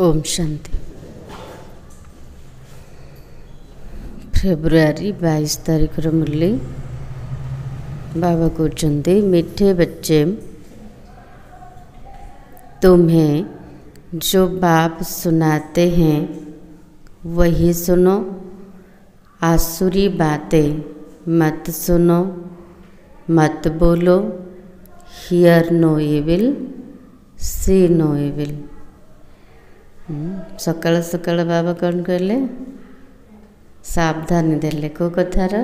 Om Shanti. February 22 तारीख मुरली बाबा कहते मीठे बच्चे, तुम्हें जो बाप सुनाते हैं वही सुनो, आसुरी बातें मत सुनो, मत बोलो। Hear no evil, see no evil. सकाल सकाल बाबा कौन कहले? सावधानी देले को कथार?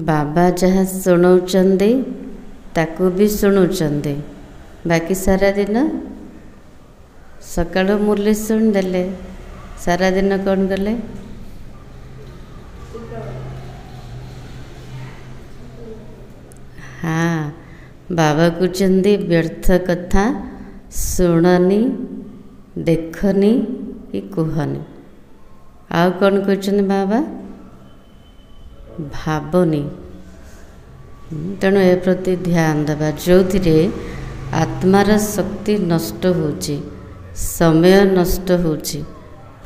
बाबा जहाँ शुणाउछन्ति ताकू भी शुणुछन्ति, बाकी सारा दिन सकाल मुरली शुणिदेले, सारा दिन कौन कले? हाँ, बाबा कहते व्यर्थ कथा शुणनी, देखनी कि कहनी। आउ कौन कहते बाबा? भावनी। तेणु ए प्रति ध्यान देवा, जो थी आत्मार शक्ति नष्ट होची, समय नष्ट होची,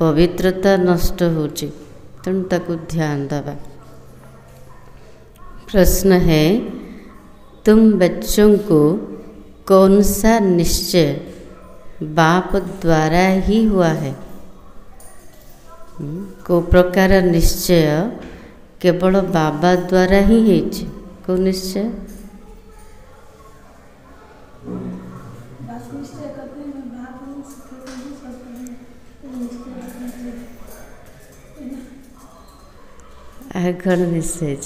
पवित्रता नष्ट होची, तेणु ताकू ध्यान देवा। प्रश्न है, तुम बच्चों को कौन सा निश्चय बाप द्वारा ही हुआ है? को प्रकार निश्चय केवल बाबा द्वारा ही है? को निश्चय? कौन निश्चय?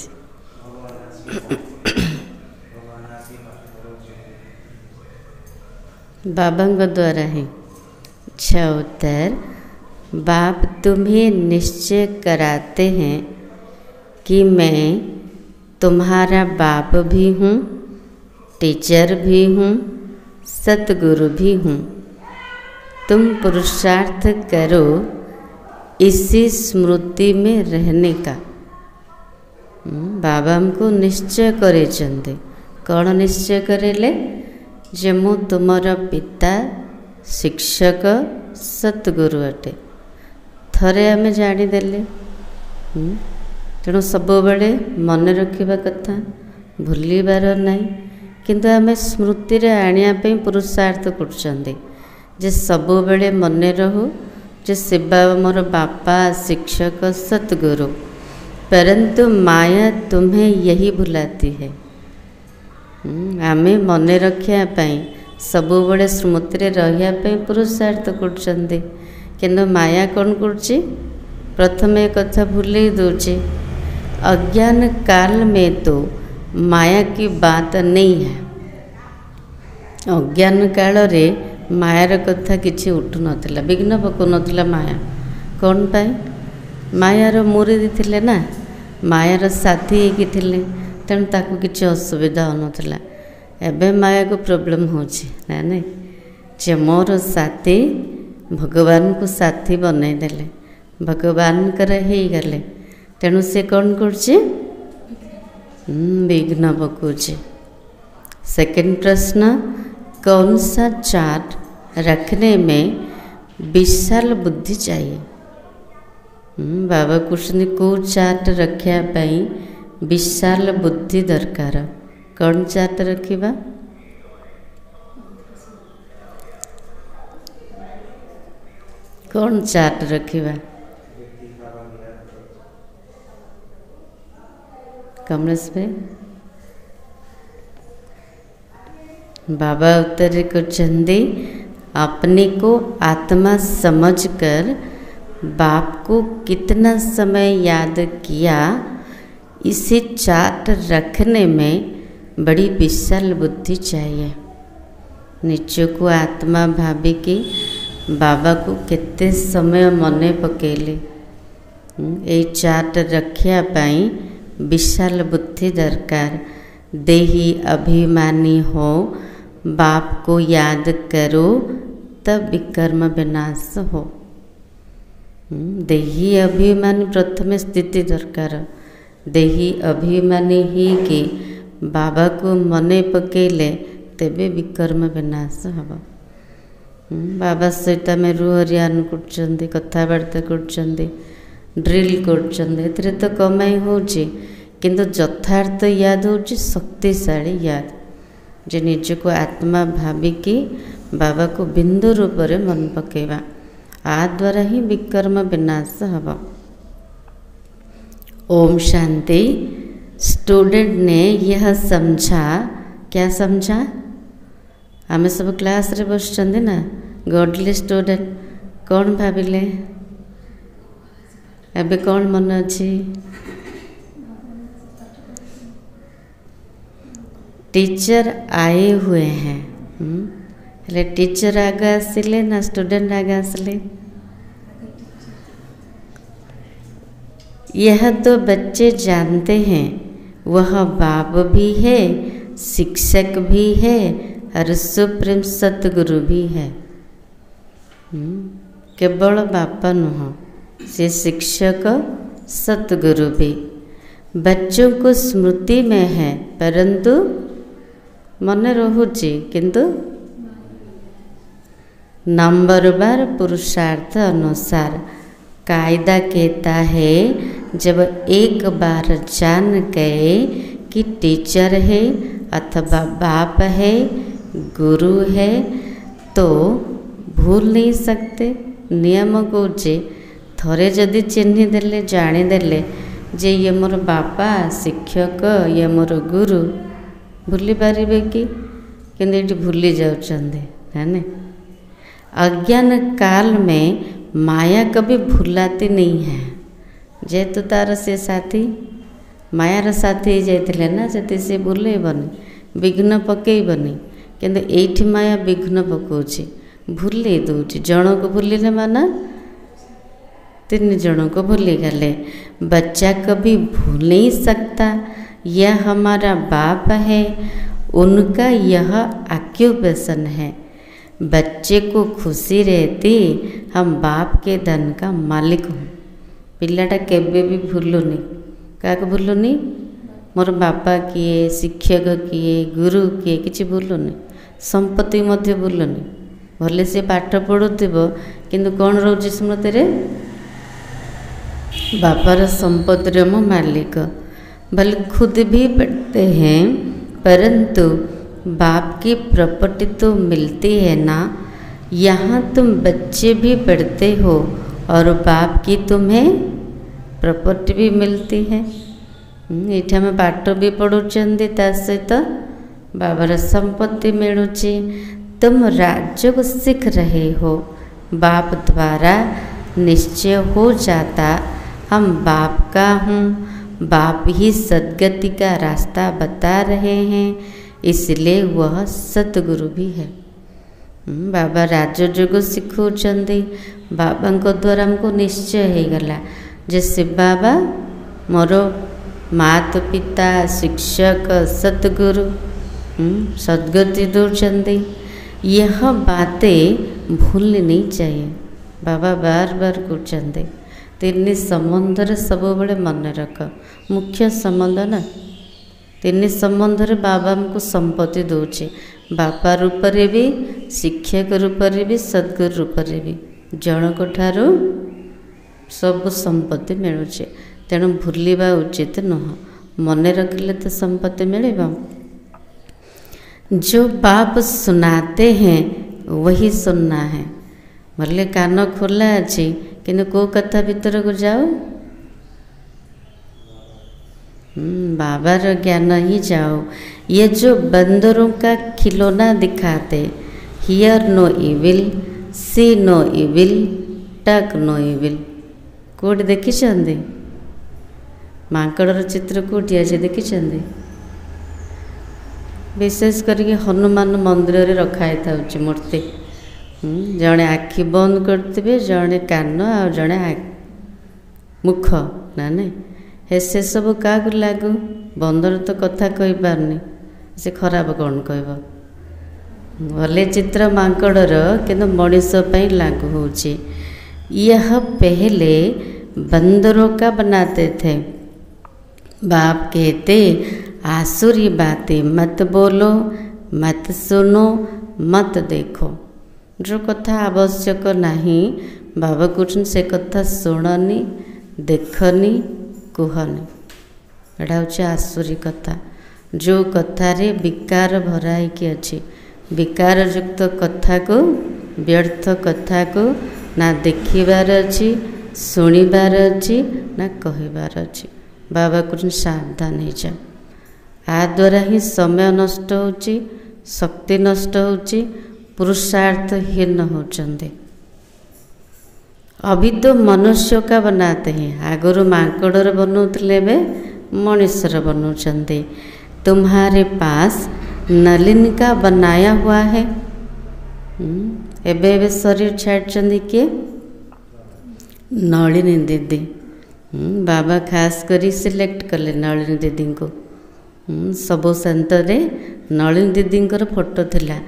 बाबा द्वारा ही। अच्छा उत्तर, बाप तुम्हें निश्चय कराते हैं कि मैं तुम्हारा बाप भी हूँ, टीचर भी हूँ, सतगुरु भी हूँ। तुम पुरुषार्थ करो इसी स्मृति में रहने का। बाबा हमको निश्चय करे चंदे। कौन निश्चय करेले? जे मु तुमर पिता, शिक्षक, सतगुरु अटे। थरे आमे जानीदेले। तेणु सब बड़े मन रखिबा कथा, भूलिबार नहीं। किंतु आमे स्मृति रे आनिया पे पुरुषार्थ करछन्ते जे सब बड़े मन रहू जे सेवा मोर बापा, शिक्षक, सतगुरु। परंतु माया तुम्हें यही भुलाती है। आमे मन रखापी सब बड़े स्मृति रे रहिया पुरुषार्थ करछन्ते, किंतु माया कौन करछि? प्रथम एक कथा भूले दूचे, अज्ञान काल में तो माया की बात नहीं है। अज्ञान काल रे मायार कथा किछि उठु नथिला, विघ्न पकु नथिला माया। कौन पाए? मायार मुरीदी थिले ना, मायार साथी होइकी थिले, तेणु ताकू किछि असुविधा होनथिला। एबे माया को प्रॉब्लम होछि ना नहीं, जे मोर साथी भगवान को साथी बनई देले, भगवान कर हे गले, तेणु से कौन करछि? विघ्न पकुछि। सेकंड प्रश्न, कौन सा चार्ट रखने में विशाल बुद्धि चाहिए? बाबा कहते को चार्ट रखा पाई विशाल बुद्धि दरकार। कौन चार्ट रखिबा? कौन चार्ट रखिबा? कमलेश भाई। बाबा उत्तर कहते, अपने को आत्मा समझकर बाप को कितना समय याद किया, इसे चार्ट रखने में बड़ी विशाल बुद्धि चाहिए। निज को आत्मा भावी कि बाबा को केते समय मने पकेले, ये चार्ट रखिया पाई विशाल बुद्धि दरकार। देही अभिमानी हो, बाप को याद करो तब विकर्म विनाश हो। देही अभिमान प्रथम स्थिति दरकार। देही अभिमानी ही कि बाबा को मने पकेले तेबे विकर्म विनाश हम। बाबा सहित आम रुहरियान कर कथबार्ता कर ड्रिल कर तो कमाई हो किंतु यथार्थ याद हो शक्तिशाली याद जे निज को आत्मा भाविकी बाबा को बिंदु रूप में मन पकेवा आ द्वारा ही विकर्म विनाश हम। ओम शांति। स्टूडेंट ने यह समझा, क्या समझा? आम सब क्लास रे बस ना गॉडली स्टूडेंट कौन भाविले एबे कौन मन अच्छी? टीचर आए हुए हैं। हेले टीचर आगे आसिले ना स्टूडेंट आगे आसिले? यह तो बच्चे जानते हैं वह बाप भी है, शिक्षक भी है और सुप्रीम सतगुरु भी है। केवल बापा नुह, से शिक्षक सतगुरु भी। बच्चों को स्मृति में है परंतु मन रहुची किंतु नंबर बार पुरुषार्थ अनुसार। कायदा कहता है जब एक बार जान गए कि टीचर है अथवा बाप है, गुरु है, तो भूल नहीं सकते। नियम कौचे थरे जदि चिन्ह देले जानीदेले जे ये मोर बापा शिक्षक ये मोर गुरु भूली पारे कि किंतु भूली जाउछंदे है ना। अज्ञान काल में माया कभी भूलाती नहीं है। जेतु तार से साथी मायार साथी जाइए ना से भूलेबनी विघ्न पकेबनी किंतु एठी माया विघ्न पकाउछि भूले दूची। जन को भूलिले माना 3 जनों को भूली गले। बच्चा कभी भूल नहीं सकता यह हमारा बाप है, उनका यह ऑक्यूपेशन है। बच्चे को खुशी रहती हम बाप के धन का मालिक हूँ। पिलाटा केबे भी भूलुनी, क्या भूलुनी? मोर बापा किए, शिक्षक किए, गुरु किए किसी भूलुनी। संपत्ति मध्य भूलुनी। भले से पाठ पढ़ुथिबो किंतु कौन रोज स्मृति रे? बापार संपत्तिर मो मालिक। भले खुद भी पढ़ते हैं परंतु बाप की प्रॉपर्टी तो मिलती है ना। यहाँ तुम बच्चे भी पढ़ते हो और बाप की तुम्हें प्रॉपर्टी भी मिलती है। ये में पाठ भी पढ़ुचंदी ता सहित बाबार संपत्ति मिलुची। तुम राज्य को सीख रहे हो, बाप द्वारा निश्चय हो जाता हम बाप का हूँ। बाप ही सद्गति का रास्ता बता रहे हैं, इसलिए वह सतगुरु भी है। बाबा राजयोग शिखौचंदी। बाबा द्वारा हमको निश्चय हो गला जैसे बाबा मोर माता पिता शिक्षक सतगुरु सद्गति दौरान। यह बातें भूलनी नहीं चाहिए। बाबा बार बार कहते 3 संबंध सब बड़े मन रख। मुख्य संबंध ना 3 संबंध रे बाबा हमको संपत्ति दौचे। बापा रूप रे भी, शिक्षक रूप रे भी, सद्गुरु रूप रे भी। जनक ठारू सब संपत्ति मिलुचे। तेणु भूलिबा उचित नुह। मन रखिले तो संपत्ति मिलेगा। जो बाप सुनाते हैं वही सुनना है। भले कान खोला अच्छी किंतु को कथा भीतर को जाओ बाबार ज्ञान ही जाओ। ये जो बंदरों का खिलौना दिखाते hear no evil, see no evil, talk no evil, कोड देखी चंदी? माकड़र चित्र कोटी आज देखी चंदी? विशेष करके हनुमान मंदिर रे रखाई था मूर्ति। जड़े आखि बंद करते, जड़े कान और जड़े मुख ना नहीं हे से सब क्या लागू? बंदर तो कथा कही पारनी, से खराब कौन कह? भले चित्र माकड़र किंतु मनीष पर लागू हो। यह पहले बंदरों का बनाते थे, बाप कहते आसुरी बातें मत बोलो, मत सुनो, मत देखो। जो कथा आवश्यक नहीं बाबा कहते से कथा शुणनी, देखनी, कहनी। एटा हूँ आसुरी कथा। जो कथारे विकार भराई अच्छी, विकार युक्त कथा को, व्यर्थ कथा को ना देखिबार अच्छी, शुणिबार अच्छी, ना कहिबार अच्छी। बाबा कहते सावधान हो जा। आ द्वारा ही समय नष्ट होची, शक्ति नष्ट होची, पुरुषार्थहीन होचंदे। अभी तो मनुष्य का बनाते हैं, आगुरु मांकड़र बनौले मनुष्यर बनौचंदे। तुम्हारे पास नलिन का बनाया हुआ है। एबे शरीर छाड़ी किए नलिनी दीदी। बाबा खास करी सिलेक्ट कले नलिनी दीदी को। सबो सेंटर नलिनी दीदी फोटो थिला,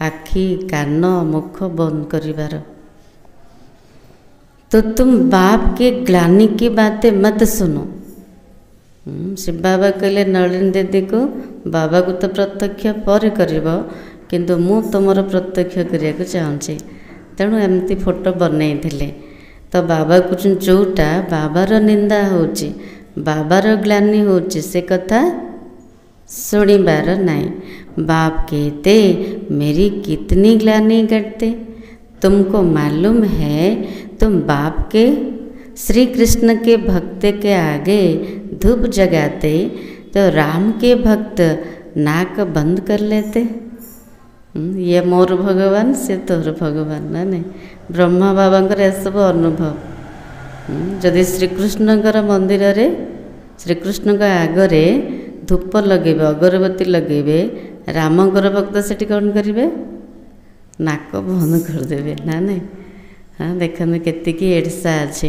आखि कान मुख बंद करिवार। तो तुम बाप के ग्लानि की बातें मत सुनो। शिव बाबा कहले नलिनी दीदी को, बाबा को तो प्रत्यक्ष पर करिवो, किंतु मु तुमर प्रत्यक्ष करिया को चाहूँगी। तेणु एमती फोटो बनई थिले। तो बाबा कुछ जोटा बाबार निंदा होची, बाबार ग्लानि होची, से कथा सुनिबार नहीं। बाप कहते मेरी कितनी ग्लानि करते, तुमको मालूम है तुम बाप के श्री कृष्ण के भक्त के आगे धूप जगाते तो राम के भक्त नाक बंद कर लेते। ये मोर भगवान, से तोर भगवान ना नहीं। ब्रह्मा बाबा सब अनुभव। जदि श्रीकृष्ण मंदिर रे श्रीकृष्ण आगरे धूप लगेबे, अगरबत्ती लगेबे, रामंकर भक्त से कौन करेंगे, नाक बंद करदे ना नहीं। हाँ देखते केतिकी एडसा अच्छे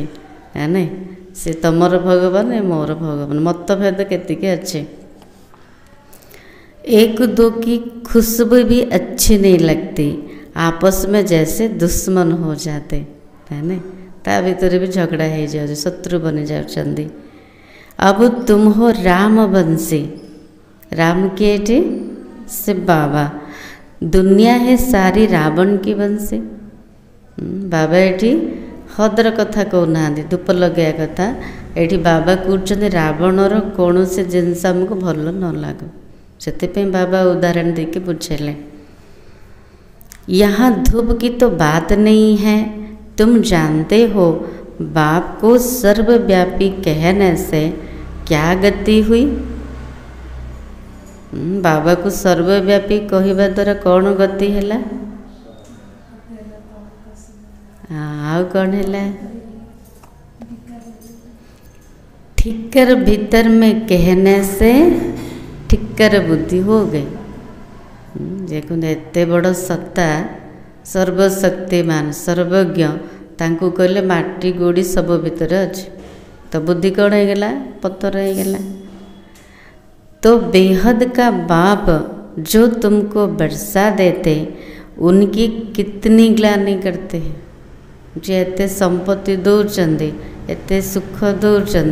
है नहीं। से तमर भगवान है, मोर भगवान, मतभेद केतिकी अच्छे। एक दो की खुशबू भी अच्छी नहीं लगती, आपस में जैसे दुश्मन हो जाते है नहीं। ता भीतर भी झगड़ा हो जाए, शत्रु बनी जाउछंदी। अब तुम हो राम वंशी। राम के थे से बाबा। दुनिया है सारी रावण की वंशी। बाबा ये हदर कथा कहना, धूप लगे कथा। ये बाबा कहते रावणर कौन से जिनस आमको भल न लगू, से बाबा उदाहरण देके बुझेले। यहाँ धूप की तो बात नहीं है। तुम जानते हो बाप को सर्वव्यापी कहने से क्या गति हुई। बाबा को सर्वव्यापी कहवा द्वारा कौन गति है? आउ कौन है? ठिक्कर भीतर में कहने से ठिक्कर बुद्धि हो गई। देखो एते बड़ सत्ता, सर्वशक्तिमान, सर्वज्ञ, तांको कहले माटी गोड़ी सब भीतर अच्छे, तो बुद्धि कौन हो गला? पत्थर हो गला। तो बेहद का बाप जो तुमको बरसा देते, उनकी कितनी ग्लानि करते हैं। जे एते संपत्ति दौरान, एते सुख दौरान,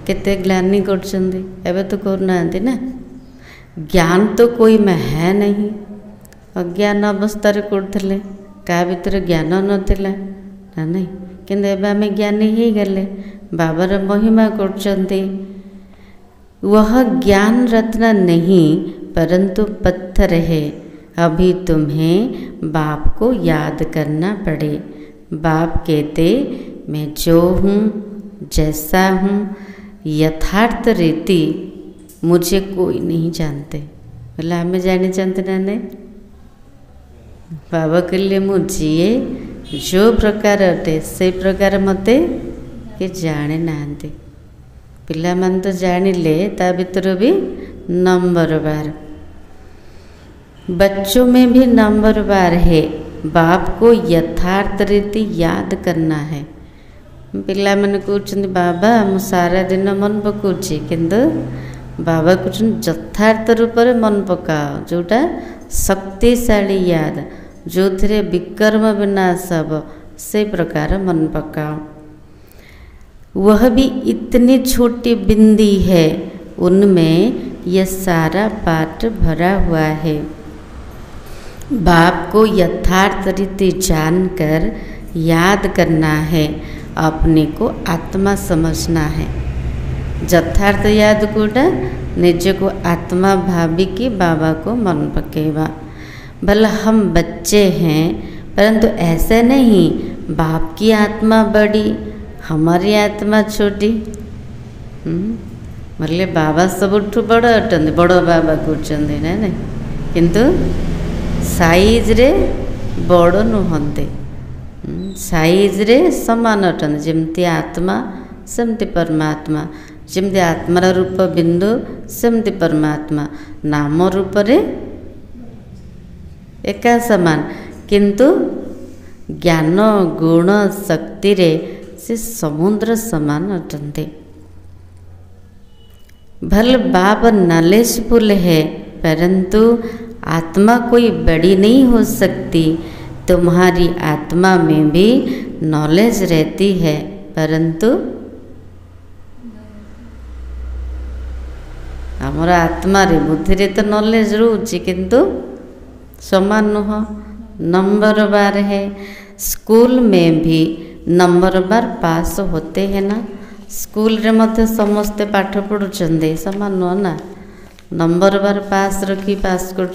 केते ग्लानि करछंदी। एबे तो करना ना। ज्ञान तो कोई में है नहीं। अज्ञान अवस्था करते क्या भीतर ज्ञान नाला ना नहीं, किंतु एबे आमे ज्ञानी ही गले, बाबार महिमा करछंदी। वह ज्ञान रत्न नहीं परंतु पत्थर है। अभी तुम्हें बाप को याद करना पड़े। बाप कहते मैं जो हूँ, जैसा हूँ, यथार्थ रीति मुझे कोई नहीं जानते। बोले हमें जाने जानते ना नहीं। बाबा के लिए मुझे जो प्रकार अटे से प्रकार मते के जाने नांते। पिला मान तो जानिले, ता भीतर भी नंबरवार। बच्चों में भी नंबरवार है। बाप को यथार्थ रीति याद करना है। पिला मैंने कहते बाबा मु सारा दिन मन पकाउछि, किंतु बाबा कहते यथार्थ रूप में मन पकाओ, जोटा शक्तिशाली याद, जो थे विकर्म विनाश हब, से प्रकार मन पकाओ। वह भी इतनी छोटी बिंदी है, उनमें यह सारा पाठ भरा हुआ है। बाप को यथार्थ रीति जानकर याद करना है, अपने को आत्मा समझना है। यथार्थ याद कोटा निज को आत्मा भावी की बाबा को मन पकेवा। भला हम बच्चे हैं, परंतु ऐसे नहीं बाप की आत्मा बड़ी हमारी आत्मा छोटी। बोले बाबा सबुठु बड़ अटंती, बड़ बाबा कहते ना, किंतु साइज रे बड़ नुहंते, साइज रे समान अटंती। जमती आत्मा सेमती परमात्मा, जमती आत्मार रूप बिंदु सेमती परमात्मा, नाम रूप रे एका समान, किंतु ज्ञान गुण शक्ति रे से समुद्र समान अटंती। भले बाप नॉलेजफुल है, परंतु आत्मा कोई बड़ी नहीं हो सकती। तुम्हारी आत्मा में भी नॉलेज रहती है, परंतु हमारा आत्मा रे बुद्धि रे तो नॉलेज रोची, किंतु समान नुह। नंबर बार है, स्कूल में भी नंबर बार पास होते हैं ना। स्कूल रे मध्य समस्ते पाठ पढ़ुचंदे, समान नुह ना। नंबर बार पास रखी पास कर,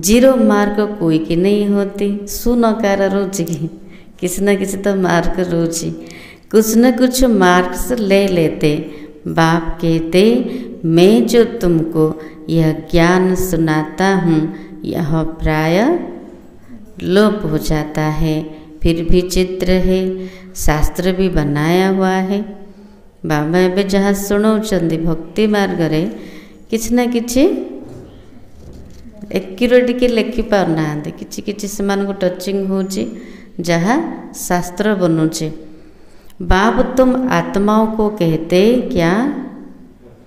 0 मार्क कोई की नहीं होती। सुनकार रोची किसी न किसी तो मार्क रोची, कुछ न कुछ मार्क्स ले लेते। बाप कहते मैं जो तुमको यह ज्ञान सुनाता हूँ यह प्राय लोप हो जाता है। फिर भी चित्र है, शास्त्र भी बनाया हुआ है। बाबा एवं जहाँ शुणाउछंदी भक्ति मार्ग रे किछि ना किछि एक्यूरेट के लिखि पारना, किछि किछि समान को टचिंग होची जहाँ शास्त्र बनुचे। बाप तुम आत्माओं को कहते क्या?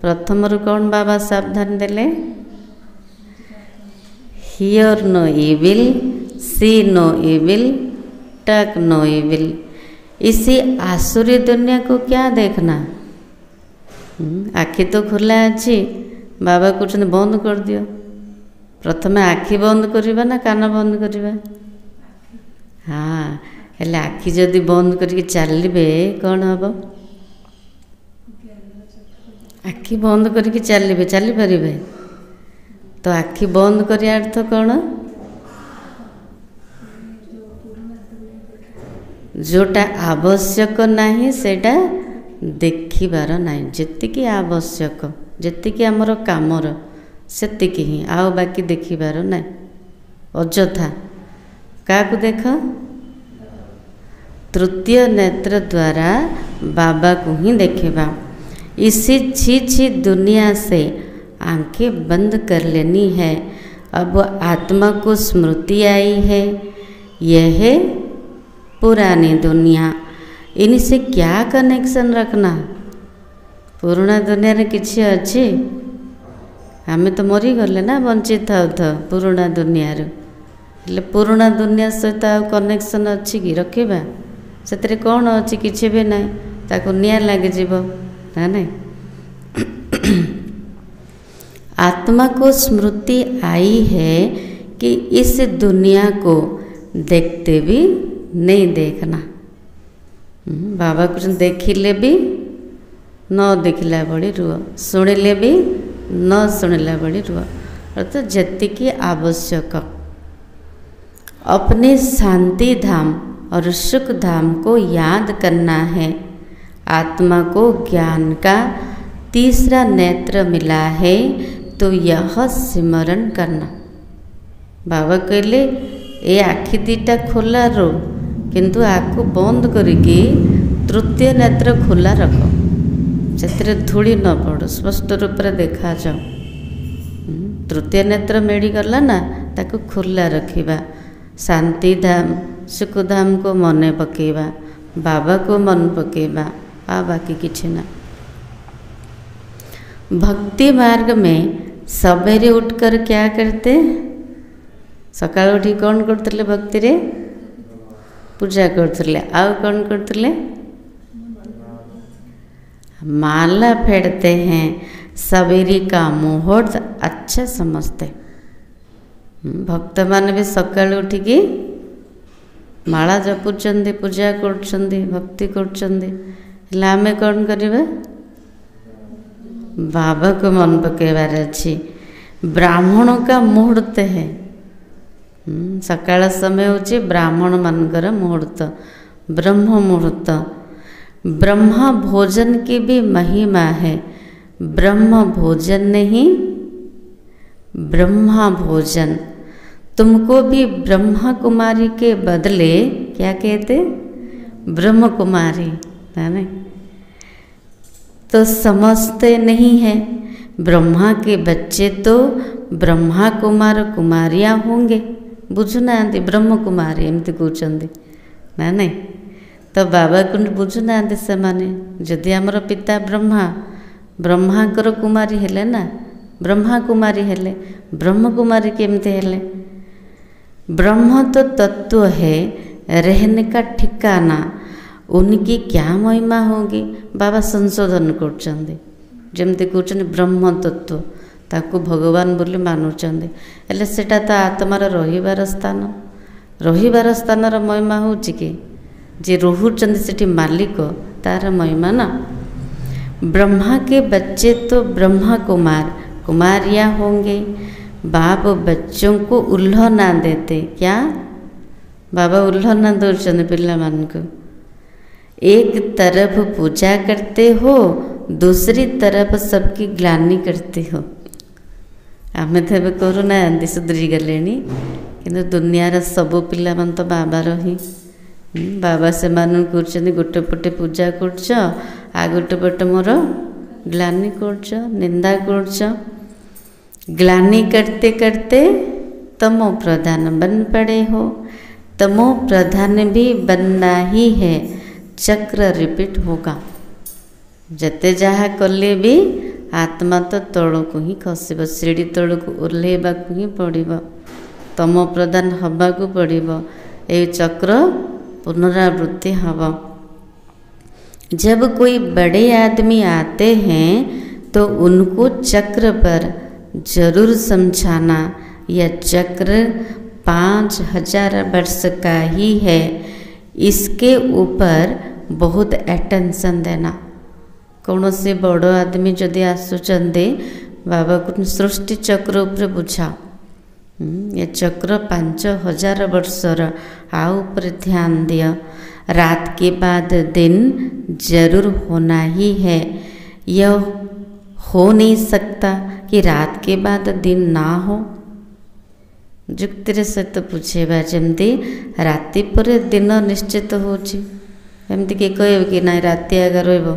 प्रथम रु कौन बाबा सावधान देले? Hear no evil, see no evil, talk no evil. इसी आसुरी दुनिया को क्या देखना? आखि तो खुला अच्छी, बाबा कुछ बंद कर दियो। प्रथमे आखि बंद करवा ना कान बंद करवा? हाँ, हेले आखि जदि बंद करके चलिए कौन हम? आखि बंद करके चलिए, चली पारे? तो आखि बंद करने अर्थ कौन? जोटा आवश्यक नहीं सेटा देखिबार नहीं। जेतिकी आवश्यक, जेतिकी आमर कामर सेतिकी ही, आओ बाकी देखिबार नहीं। अଯଥା क्या देख? तृतीय नेत्र द्वारा बाबा को ही देखा। इसी छी छी दुनिया से आंखें बंद कर लेनी है। अब आत्मा को स्मृति आई है, यह है पुरानी दुनिया। इनसे क्या कनेक्शन रखना? पुराना दुनिया रे किछि अच्छी? आमे तो मरी गले ना, बंची थाउ थाउ पुराना दुनिया रे। हेले पुराना दुनिया सहित कनेक्शन अच्छी कि रखिबा? से कौन अच्छी? किछि भी नहीं, ताको निया लगे जीव ना नहीं। आत्मा को स्मृति आई है कि इस दुनिया को देखते भी नहीं देखना। बाबा कुछ देखिले भी न देखला बड़ी रुह, शुणिले भी न शुणिला बड़ी रुह। अर्थात जेतिकी आवश्यक अपने शांति धाम और सुख धाम को याद करना है। आत्मा को ज्ञान का तीसरा नेत्र मिला है, तो यह सिमरण करना। बाबा कहले ए आखि दीटा खोला रो, किंतु आखु बंद करिकी तृतीय नेत्र खोला रख, से धूली न पड़, स्पष्ट रूप से देखा जाओ। तृतीय नेत्र मिलगला ना, ताको खोला रखिबा। शांति धाम सुख धाम को मन पकेबा, बाबा को मन पकेबा, आ बाकी किछि ना। भक्ति मार्ग में सवेरे उठकर क्या करते? सकाल उठी कौन करते? भक्ति रे पूजा करते। आउ कौन करते? माला फेरते हैं। सवेरी का मुहूर्त अच्छा समझते। भक्त मान भी सकाल उठिकी माला जपुचंदी, पूजा करछंदी, भक्ति करछंदी। हेले आमे कौन करिबा? बाबा को मन पकेबार अछि। ब्राह्मण का मुहूर्त है। सकाळ समय होची ब्राह्मण मानकर मुहूर्त, ब्रह्म मुहूर्त। ब्रह्म भोजन की भी महिमा है। ब्रह्म भोजन नहीं, ब्रह्मा भोजन। तुमको भी ब्रह्मा कुमारी के बदले क्या कहते? ब्रह्म कुमारी, है ना? तो समझते नहीं है। ब्रह्मा के बच्चे तो ब्रह्मा कुमार कुमारियाँ होंगे, बुझुना ब्रह्म कुमारी एमती कहते ना नहीं। तो बाबा को बुझुना से माने जदि आमर पिता ब्रह्मा, ब्रह्माकर कुमारी हेले ना, ब्रह्मा कुमारी हेले, ब्रह्म कुमारी केमती हेले? ब्रह्म तो तत्व है, रहने का ठिकाना। उनकी क्या महिमा होगी? बाबा संशोधन करछंदे। जेमती कहते ब्रह्म तत्व ताकू भगवान बोली मानुचंदे। हेले सेटा तो आत्मार रहिबार स्थान। रहिबार स्थानर महिमा होची कि जे रोहुचंदे सेठी मालिक तार महिमा ना। ब्रह्मा के बच्चे तो ब्रह्मा कुमार कुमारियाँ होंगे। बाप बच्चों को उल्ह ना देते। क्या बाबा उल्ह ना दौरान पिला मान को? एक तरफ पूजा करते हो, दूसरी तरफ सबकी ग्लानि करते हो। आम तो करूना सुधरी गले कि दुनियार सबू पिला मान तो बाबार ही। बाबा से कहते गोटे पटे पूजा करछ, आ गोटे पटे मोर ग्लानि करछ, निंदा करछ। ग्लानि करते करते तमो प्रधान बन पड़े हो। तमो प्रधान भी बनना ही है। चक्र रिपीट होगा। जते जहाँ कले भी आत्मा तो तल को ही खसब, सीढ़ी तल को ओह्लैबा को ही पड़ब, तमो प्रधान हवा को पड़ब। ये चक्र पुनरावृत्ति हब। जब कोई बड़े आदमी आते हैं तो उनको चक्र पर जरूर समझाना, यह चक्र 5000 वर्ष का ही है, इसके ऊपर बहुत अटेंशन देना। कौन से बड़ आदमी जदि आसुचंदे बाबा को सृष्टि चक्र उपरे बुझा। ये चक्र 5000 वर्षर, आ ऊपर ध्यान दिया। रात के बाद दिन जरूर होना ही है। यह हो नहीं सकता कि रात के बाद दिन ना हो। जुक्ति सहित पूछेबा जमती राति पर दिन निश्चित होची, एमती किए कह कि ना राति आगे रहिबो,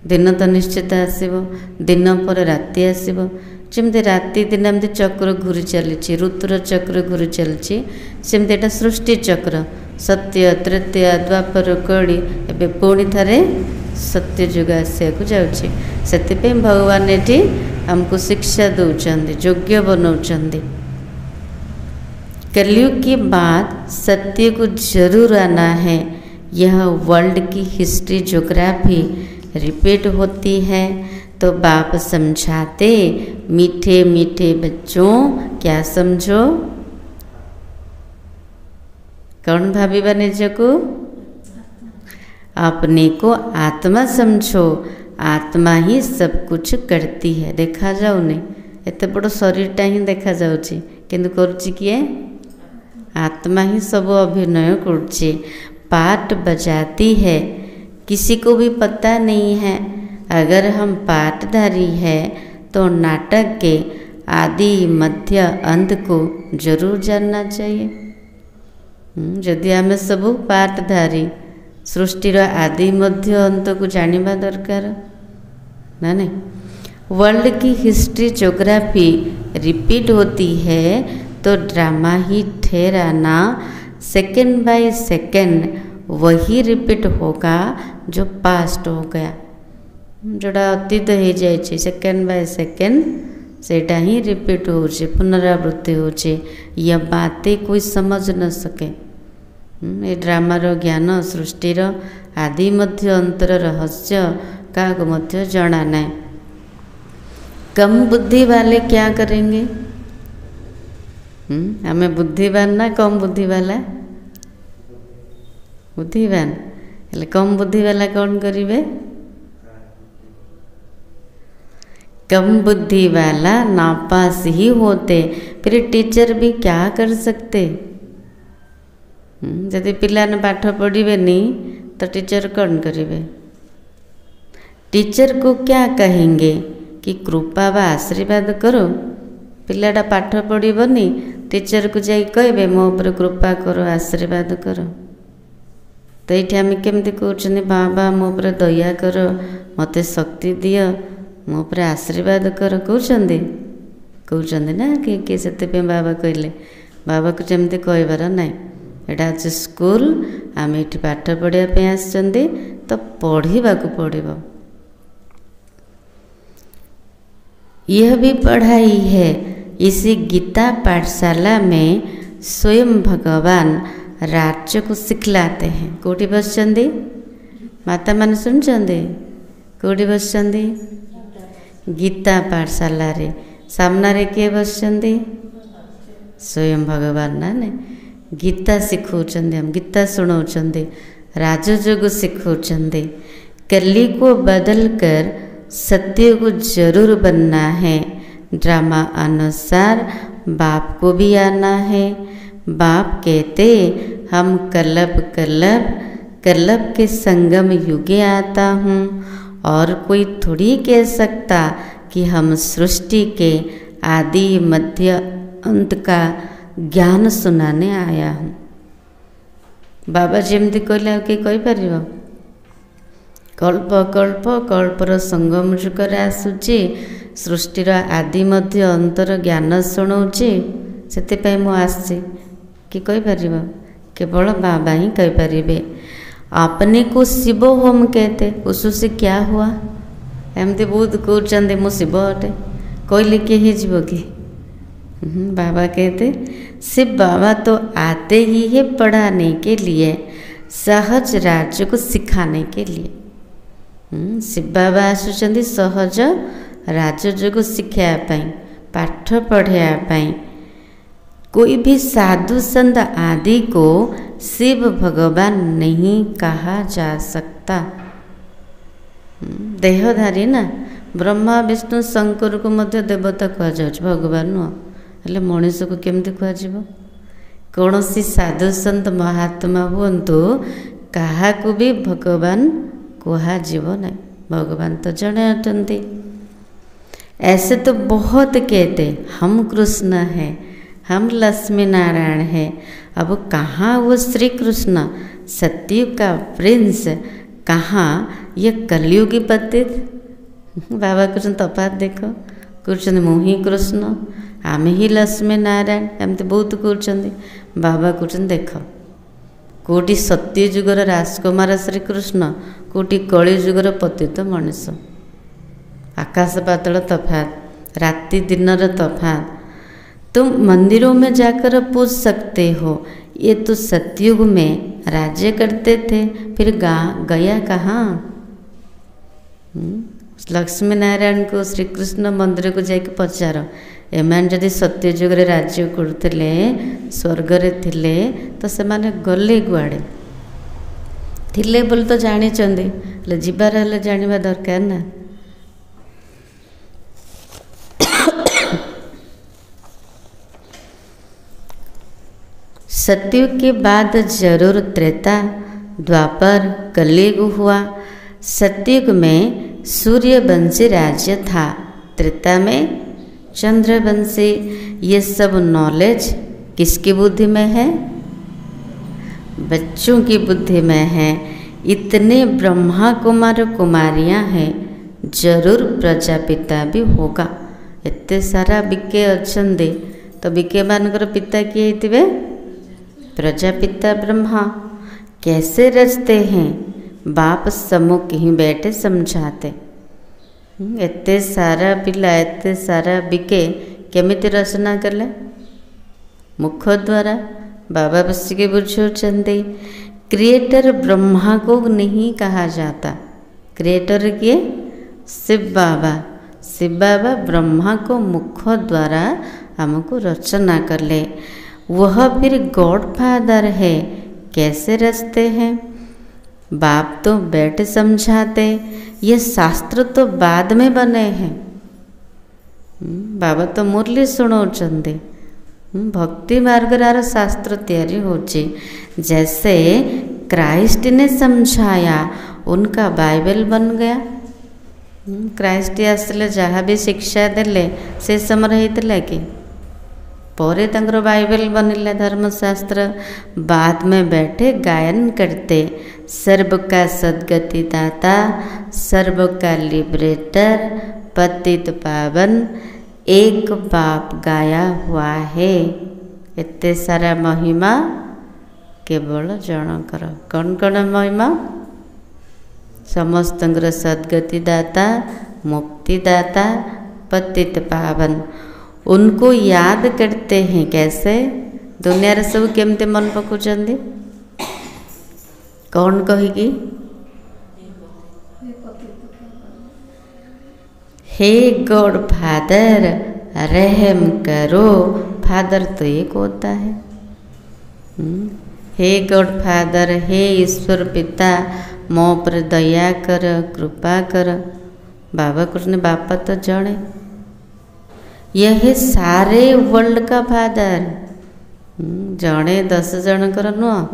दिन तो निश्चित आसीबो, दिन पर राति आसीबो। जमती राति दिन एमती चक्र घूरी चली, ऋतुर चक्र घूरी चली, सेमती एटा सृष्टि चक्र। सत्य तृतीय द्वापर कड़ी एबे पुणी थारे सत्य जुग आसिया को जाउछि। सेतिपे भगवान एठी हमको शिक्षा दौरान योग्य बनाउछंदी। कलयुग के बाद सत्य को जरूर आना है। यह वर्ल्ड की हिस्ट्री ज्योग्राफी रिपीट होती है। तो बाप समझाते, मीठे मीठे बच्चों क्या समझो? कौन भाविबा निज को? अपने को आत्मा समझो। आत्मा ही सब कुछ करती है। देखा जाऊनी एत बड़ शरीरटा ही देखा जाउची, किंतु करुची किए? आत्मा ही सब अभिनय करछे, पाठ बजाती है। किसी को भी पता नहीं है। अगर हम पाठधारी है तो नाटक के आदि मध्य अंत को जरूर जानना चाहिए। जदि आम सब पाठधारी, सृष्टिर आदि मध्य अंत को जानिबा दरकार ना नहीं। वर्ल्ड की हिस्ट्री ज्योग्राफी रिपीट होती है तो ड्रामा ही ठहराना। सेकेंड बाय सेकेंड वही रिपीट होगा जो पास्ट हो गया, जोड़ा अतीत हो जाए। सेकेंड बाय सेकेंड सेटा ही रिपीट हो, पुनरावृत्ति हो। यह बातें कोई समझ न सके। ये ड्रामार ज्ञान सृष्टिर आदि मध्य अंतर रहस्य क्या मध्य जना ना। कम बुद्धि वाले क्या करेंगे? हमें बुद्धिवान ना कम बुद्धि वाला? बुद्धिवान। हेले कम बुद्धि वाला कौन करिवे? कम बुद्धि वाला नापास ही होते, फिर टीचर भी क्या कर सकते? यदि पिला ने पाठ पढ़िबेनी तो टीचर कौन करिवे? टीचर को क्या कहेंगे कि कृपा व आशीर्वाद करो? पिलाटा पाठ पढ़िबनी, टीचर को जाई कहबे मो ऊपर कृपा करो आशीर्वाद करो। तो ये आम केमती कहते बाबा मो ऊपर दया कर, मते शक्ति दियो, मो ऊपर आशीर्वाद कर कहते ना कि से बाबा कहले। बाबा को जमती कहबार नाई, एटा अच्छे स्कूल, आम ये पाठ पढ़ापी आसछन्ति तो पढ़ा को पड़ो। यह भी पढ़ाई है। इसी गीता पाठशाला में स्वयं भगवान राज्य को सिखलाते हैं। कोठी बसचंदी माता मान सुनचंदी? कोठी बसचंदी? गीता पाठशाला रे सामना रे किए बसचंदी? स्वयं भगवान ना ने गीता सिखौचंदी, हम गीता सुनाउचंदी, राजयोग सिखौचंदी। कली को बदल कर सत्य को जरूर बनना है। ड्रामा अनुसार बाप को भी आना है। बाप कहते हम कल्लभ के संगम युगे आता हूँ, और कोई थोड़ी कह सकता कि हम सृष्टि के आदि मध्य अंत का ज्ञान सुनाने आया हूँ। बाबा जमती कहले कि कही पारिबो? कल्प कल्प कल्पर संगम जुगरे आसुची, सृष्टिर आदि मध्य अंतर ज्ञान शुणाऊँची, से मु आसी कि कही पारिबो? केवल बाबा ही कही पारिबे। अपने को शिव हम कहते, उससे क्या हुआ? एमती बहुत कहते मु शिव अटे, कहले किए जीव कि? बाबा कहते शिव बाबा तो आते ही है पढ़ाने के लिए, सहज राज्य को सिखाने के लिए। शिव बाबा आसुचंदी सहज राजयोग शिखापी, पाठ पढ़ापी। कोई भी साधु संत आदि को शिव भगवान नहीं कहा जा सकता। देहधारी ना, ब्रह्मा विष्णु शंकर को मध्य देवता कह जाउछ, भगवान नुह। हेले मनीष को केमती कह? कौन सी साधु संत महात्मा हुंतु क्या भी भगवान कहुव ना, भगवान तो जड़े अटंती। ऐसे तो बहुत कहते हम कृष्ण हैं, हम लक्ष्मी नारायण हैं। अब कहाँ वो श्री कृष्ण सतयुग का प्रिंस, कहाँ ये कलयुगी पतित? बाबा कृष्ण तफात देखो, कहते मुही कृष्ण आम ही लक्ष्मी नारायण, एमती बहुत कहते। बाबा कहते देख कोटी सत्य जुगर राजकुमार श्रीकृष्ण, कोटी कली जुगर पतित मनीष। आकाश पातल तफात, राति दिन तफात। तुम मंदिरों में जाकर पूछ सकते हो, ये तो सतयुग में राज्य करते थे, फिर गया कहाँ? लक्ष्मी नारायण को श्री कृष्ण मंदिर को जाके पचार, एमान जदि सत्य जुगरे राज्य करते स्वर्गरे थिले तो से माने गले गुआड़े थिले बोले तो जानी चंदी, जीवार हेले जानिबा दरकार ना। सतयुग के बाद जरूर त्रेता द्वापर कलयुग हुआ। सतयुग में सूर्यवंशी राज्य था, त्रेता में चंद्रवंशी। ये सब नॉलेज किसकी बुद्धि में है? बच्चों की बुद्धि में है। इतने ब्रह्मा कुमार कुमारियां हैं, जरूर प्रजापिता भी होगा। एते सारा बिके अच्छे तो बिके मानकर पिता किए थे? प्रजापिता ब्रह्मा। कैसे रचते हैं? बाप सम्मुख ही बैठे समझाते। एते सारा पिला एते सारा बिके केमिति रचना कले? मुख द्वारा। बाबा बस के बुझाते क्रिएटर ब्रह्मा को नहीं कहा जाता, क्रिएटर किए? शिव बाबा। शिव बाबा ब्रह्मा को मुख द्वारा हमको रचना कर ले। वह फिर गॉड फादर है, कैसे रचते हैं? बाप तो बैठ समझाते, ये शास्त्र तो बाद में बने हैं। बाबा तो मुरली सुनाउछन्ते, भक्ति मार्गर शास्त्र तैयारी होची। जैसे क्राइस्ट ने समझाया, उनका बाइबल बन गया। क्राइस्ट आसले जहाँ भी शिक्षा देले से समय होता कि परे तंकर बाइबल बनिला धर्मशास्त्र। बाद में बैठे गायन करते, सर्व का सद्गति दाता, सर्व का लिबरेटर, पतित पावन, एक बाप गाया हुआ है। एते सारा महिमा केवल जनकर। कौन कौन महिमा? समस्तंकर सद्गति दाता, मुक्ति दाता, पतित पावन। उनको याद करते हैं कैसे? दुनिया रे सब केमते मन पकुचंदी? कौन कहेगी? हे गॉड फादर रहम करो। फादर तो एक होता है। हे गॉड फादर, हे ईश्वर पिता, मो पर दया कर, कृपा कर। बाबा कृष्ण बापा तो जड़े, यह सारे वर्ल्ड का फादर। जड़े 10 जनकर नुह,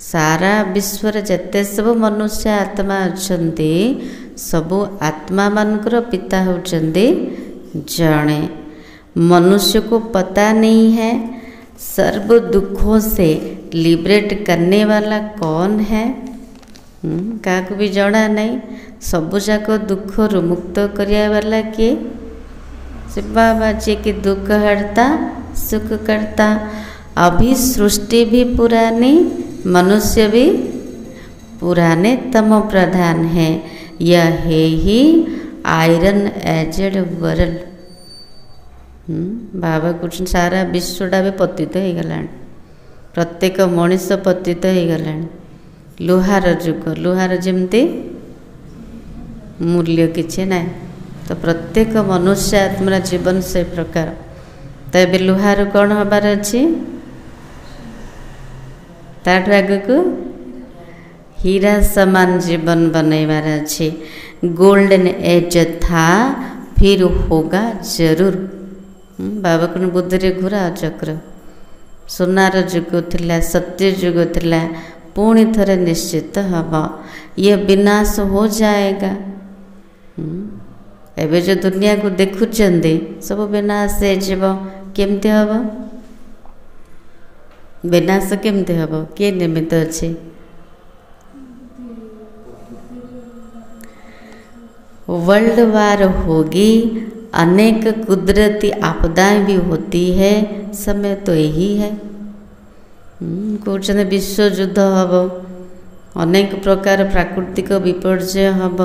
सारा विश्व जिते सब मनुष्य आत्मा अच्छे सबु आत्मा मानकर पिता होचंदी जड़े। मनुष्य को पता नहीं है सर्व दुखों से लिबरेट करने वाला कौन है। क्या भी जड़ा नहीं। सबु जाक दुख रु मुक्त करिया वाला किए? शिव बाबा जी की दुख हरता, सुख करता। अभी सृष्टि भी पुरानी, मनुष्य भी पुराने तमो प्रधान है। यह है ही आयरन एजेड वर्ल्ड। बाबा कृष्ण सारा विश्वटा भी पतित हो गला। प्रत्येक मनीष पतित हो गला। लुहार जुग, लुहार जमती मूल्य किसी ना, तो प्रत्येक मनुष्य आत्मा जीवन से प्रकार। तो ये लुहार कौन हबार अच्छी? ताठ आगू हीरा समान जीवन बनैबार अच्छे। गोल्डन एज था, फिर होगा जरूर। बाबा को बुद्धि रे घुरा चक्र। सोनार जुग थिला, सत्य जुग थिला, पुणी थरे निश्चित हम। ये विनाश हो जाएगा। एबे जो दुनिया को देखुचंदी सब विनाश से जीव। केमती हम? विनाश केमती हम? किए निमित्त अच्छे? वर्ल्ड वार होगी, अनेक कुदरती आपदाएं भी होती है। समय तो यही है। कहते विश्व युद्ध हम, अनेक प्रकार प्राकृतिक विपर्यय हम।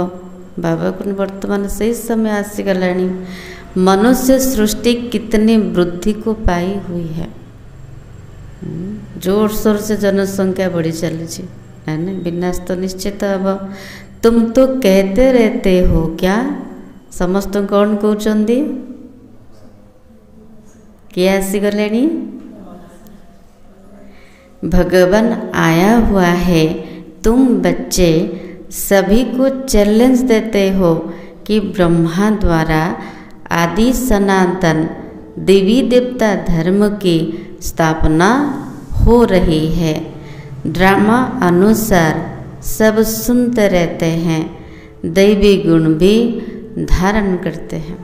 बाबा को वर्तमान से समय आसीगला। मनुष्य सृष्टि कितनी वृद्धि को पाई हुई है। जोर शोर से जनसंख्या बढ़ी चली है ना। विनाश तो निश्चित हम। तुम तो कहते रहते हो क्या? समस्त कौन कहते? किए आसीगले? भगवान आया हुआ है। तुम बच्चे सभी को चैलेंज देते हो कि ब्रह्मा द्वारा आदि सनातन देवी देवता धर्म की स्थापना हो रही है। ड्रामा अनुसार सब सुनते रहते हैं, दैवी गुण भी धारण करते हैं।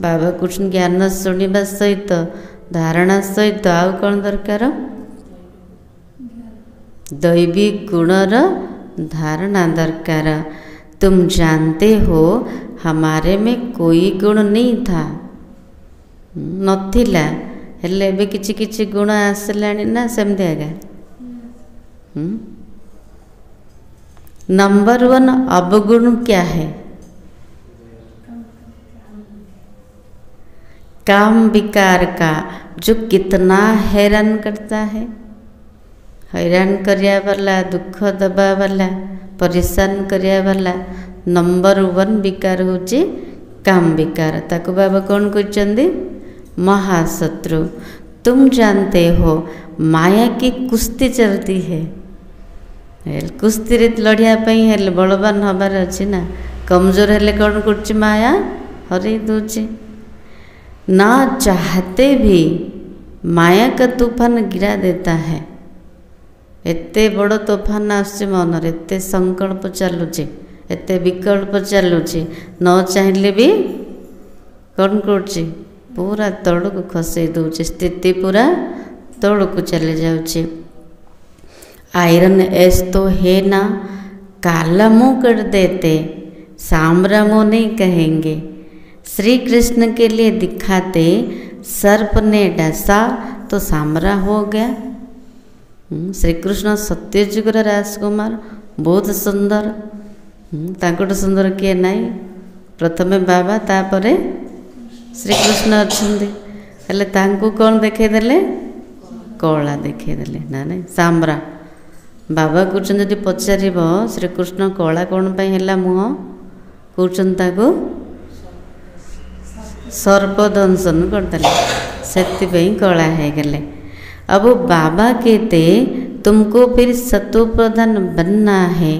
बाबा कृष्ण ज्ञान शुणा सहित धारणा सहित आउ कौन दरकार? दैवी गुणर धारणा दरकार। तुम जानते हो हमारे में कोई गुण नहीं था, नथिला। हेले एबे किछि किछि गुण आसलानी ना सेमती आगे। नंबर 1 अवगुण क्या है? काम विकार का, जो कितना हैरान करता है। हैरान करिया वाला, दुख दबा वाला, परेशान करिया वाला नंबर 1 विकार होची काम विकार ताको बाबा कौन कहते महाशत्रु। तुम जानते हो माया की कुश्ती चलती है। कुश्ती लड़िया हेले बलवान हबार अच्छी ना, कमजोर हेले कौन कर माया हरई दूची। ना चाहते भी माया का तूफान गिरा देता है। एते बड़ तूफान आसुची मनरे, एते संकल्प चलुची, एते विकल्प चलुची, न चाहिए भी कौन करुची पूरा तौड़ को खसई दूची, स्थिति पूरा तौड़ को चले जाऊची। आयरन एस तो है ना, काला मुँह कर देते, सांबरा मुँह नहीं कहेंगे। श्री कृष्ण के लिए दिखाते, सर्प ने डसा तो सांबरा हो गया। श्री कृष्ण सत्यजुगर राजकुमार बहुत सुंदर, ताकटू सुंदर किए नाई। प्रथमे बाबा तापरे श्री कृष्ण अच्छे, हेले तांकू कौन देखईदेले कला देखईदेले ना नहीं सांबरा। बाबा कहते जदि पचार श्रीकृष्ण कला कौन है मुह कहते सर्प दंशन करदे से कला है गले। अब बाबा कहते तुमको फिर सतो प्रधान बनना है,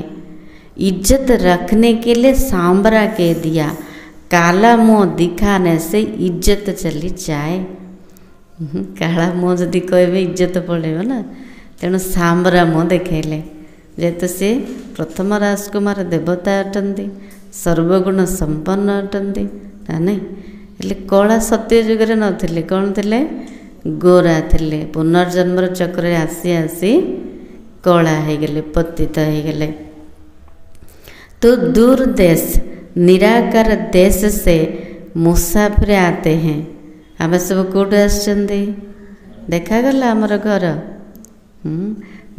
इज्जत रखने के लिए सांबरा कह दिया, काला मुँह दिखाने से इज्जत चली जाए। काला मुँह जदि कहे इज्जत पड़े ना, तेणु सांबरा मुँह देखले। जेहेतु सी प्रथम राजकुमार देवता अटंती, सर्वगुण संपन्न अटंती ना नहीं, हेले कला सत्य जुगरे नथिले, कौन थे गोरा थे। पुनर्जन्मर चक्र आसी आसी कला हो गले, पतित हो गले। तो दूर देश निराकार देश से मुसाफिर आते हैं। आम सब कौट आसछंदी देखागला आमर घर।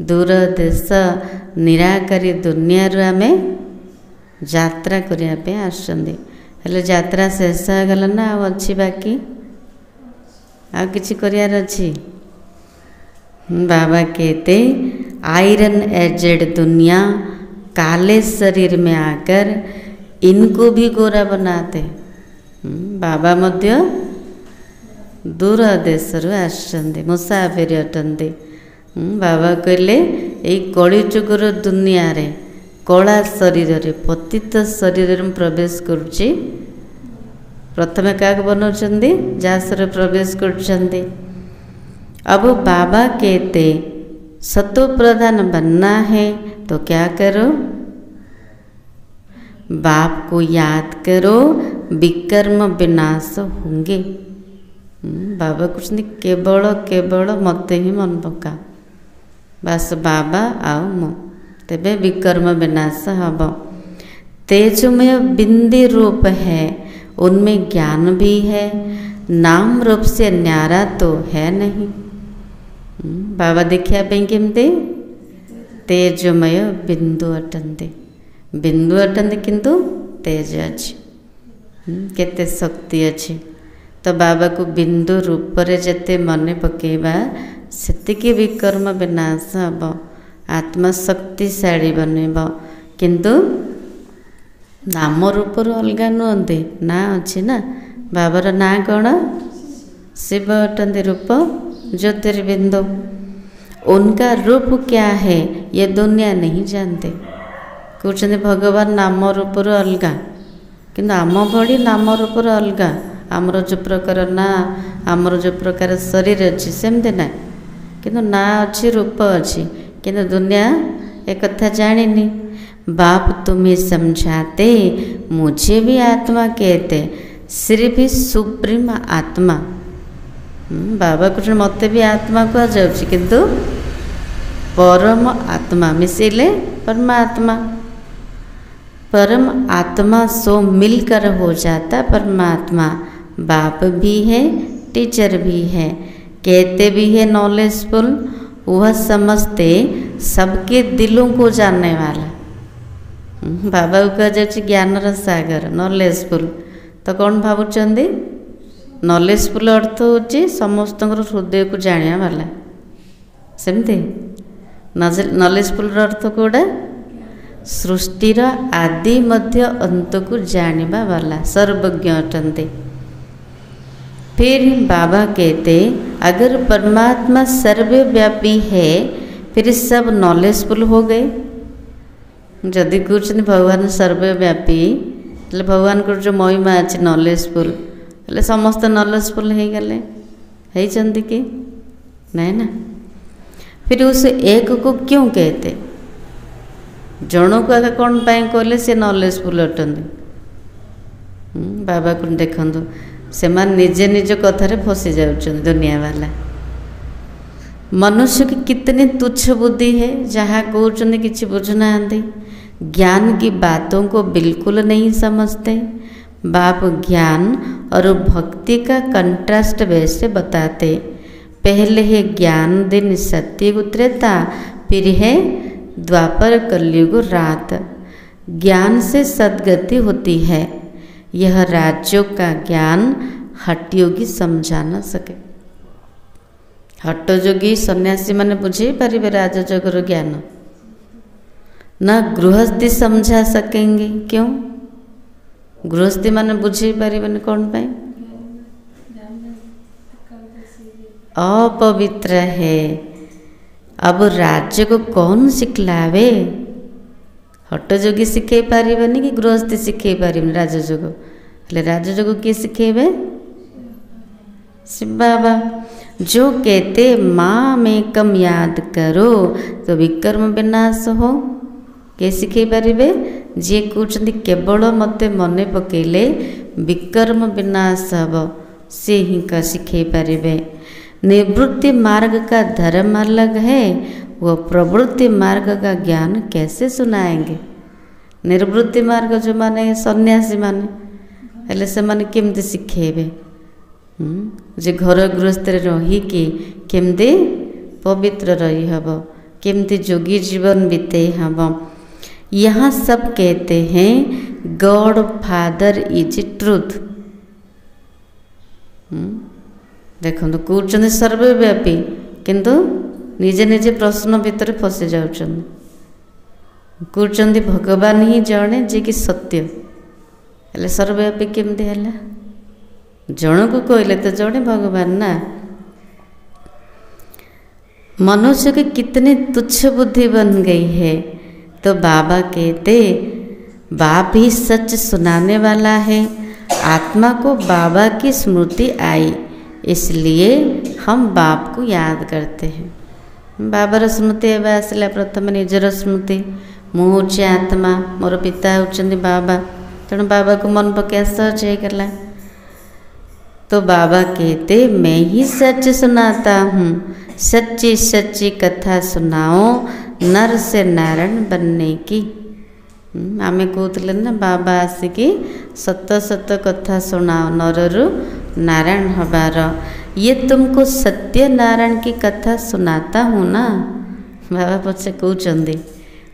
दूर देश निराकारी दुनिया आम यात्रा करने आसछंदी। हेले यात्रा शेष हो गला ना, अच्छी बाकी आ किछि करियार अछि। बाबा कहते आयरन एजेड दुनिया काले शरीर में आकर इनको भी गोरा बनाते। बाबा मध्य दूर देश आसछंदी, मुसाफिर अटंती। बाबा कहले एई कली जुगर दुनिया रे कला शरीर रे पतित शरीर में प्रवेश करुची। प्रथमे क्या बनाऊँच जासर प्रवेश कर। अब बाबा कहते सतो प्रधान बनना है तो क्या करो, बाप को याद करो, विकर्म विनाश होंगे। बाबा कुछ नहीं, केवल केवल मते ही मन पका, बस बाबा आओ मो, तेबे विकर्म विनाश हब। तेजमय बिंदी रूप है, उनमें ज्ञान भी है, नाम रूप से न्यारा तो है नहीं। बाबा देखिया केमती तेजमय बिंदु अटंती, बिंदु अटंती किंतु तेज अच्छी, केते शक्ति अच्छी। तो बाबा को बिंदु रूप रे जेते मने पकेबा सेतिकी विकर्म विनाश हब, आत्मा शक्तिशाली बनेब। किंतु नाम रूप अलग नुहति, ना अच्छी ना। बाबार ना कौन, शिव अटंती रूप ज्योतिर्बिंदु। उनका रूप क्या है ये दुनिया नहीं जानते। कहते भगवान नाम रूप अलग, किंतु आम भली नाम रूप अलग। आमर जो प्रकार ना, आमर जो प्रकार शरीर अच्छी सेमती ना, किंतु ना अच्छी रूप अच्छी, किंतु दुनिया एक कथा जानिनी। बाप तुम्हें समझाते, मुझे भी आत्मा कहते, सिर्फ सुप्रीम आत्मा। बाबा कुछ मत भी आत्मा कह जाऊँ, किंतु परम आत्मा मिसेले परमात्मा। परम आत्मा सो मिलकर हो जाता परमात्मा। बाप भी है, टीचर भी है, कहते भी है नॉलेजफुल। वह समझते सबके दिलों को जानने वाला। बाबा को कह जाए ज्ञानर सागर, नॉलेजफुल। तो कौन भावुंट नॉलेजफुल अर्थ होची समस्त हृदय को जानिया वाला, सेमती। नॉलेजफुल अर्थ कौटा सृष्टिर आदि मध्य अंत को जानिबा वाला सर्वज्ञ अटंते। फिर बाबा कहते अगर परमात्मा सर्वव्यापी है फिर सब नॉलेजफुल हो गए। जदि कहते भगवान सर्वव्यापी हेले भगवान को जो महिमा अच्छी नॉलेजफुल हेले समस्त नॉलेजफुल हो गले होती कि नहीं ना। फिर उस एक को क्यों कहते जन को आगे कौन पाई कहले से नॉलेजफुल अटंती। बाबा को देखु से निजे निज कथार फसी जाऊँ दुनिया वाला। मनुष्य की कितनी तुच्छ बुद्धि है जहाँ कहते किसी बुझुना ज्ञान की बातों को बिल्कुल नहीं समझते। बाप ज्ञान और भक्ति का कंट्रास्ट वैसे बताते। पहले है ज्ञान दिन सत्युग त्रेता फिर है द्वापर कलयुग रात। ज्ञान से सद्गति होती है। यह राज्यों का ज्ञान हठयोगी समझा न सके। हठयोगी सन्यासी माने बुझे पारिबे राजयोगर ज्ञान न गृहस्थी समझा सकेंगे। क्यों गृहस्थी माने बुझे पारिबेन कौन पाए अपवित्र है। अब राज्य को कौन सिखलावे। हठयोगी शिखे पारिबेनी कि गृहस्थी शिखे पारिबेनी राजयोग हेले राजयोग किए शिखेबे शिव बाबा। जो कहते माँ में कम याद करो तो विकर्म विनाश हो के शिखे पारिबे। जी कहते केवल मते मने पकेले विकर्म विनाश हब से ही का शिखे पारिबे। निवृत्ति मार्ग का धर्म अलग है वो प्रवृत्ति मार्ग का ज्ञान कैसे सुनाएंगे। निवृत्ति मार्ग जो माने सन्यासी माने हेले से माने केमती शिखेबे। जे घर गृहस्थ रहीकि केमती पवित्र रही हब केमती जोगी जीवन बीते हम। यहाँ सब कहते हैं गॉड फादर इज ट्रूथ। देखो कहते सर्वव्यापी किंतु निजे निजे प्रश्न भितर फसी जाउछन। कहते भगवान ही जड़े जे कि सत्य हेले सर्वव्यापी केमती है जन को कहले तो जड़े भगवान ना। मनुष्य की कितनी तुच्छ बुद्धि बन गई है। तो बाबा कहते बाप ही सच सुनाने वाला है। आत्मा को बाबा की स्मृति आई इसलिए हम बाप को याद करते हैं। बाबार स्मृति एवं आसला प्रथम निजर स्मृति मुझे आत्मा मोर पिता होउछन्ति बाबा तेणु बाबा को मन पकड़ सहज होगला। तो बाबा कहते मैं ही सच सुनाता हूँ सच्ची सच्ची कथा सुनाओ नर से नारायण बनने की। आमे कहते ना बाबा आसिकी सत सत कथा सुनाओ नररु नारायण हबार। ये तुमको सत्य नारायण की कथा सुनाता हूँ ना। बाबा पछे कहते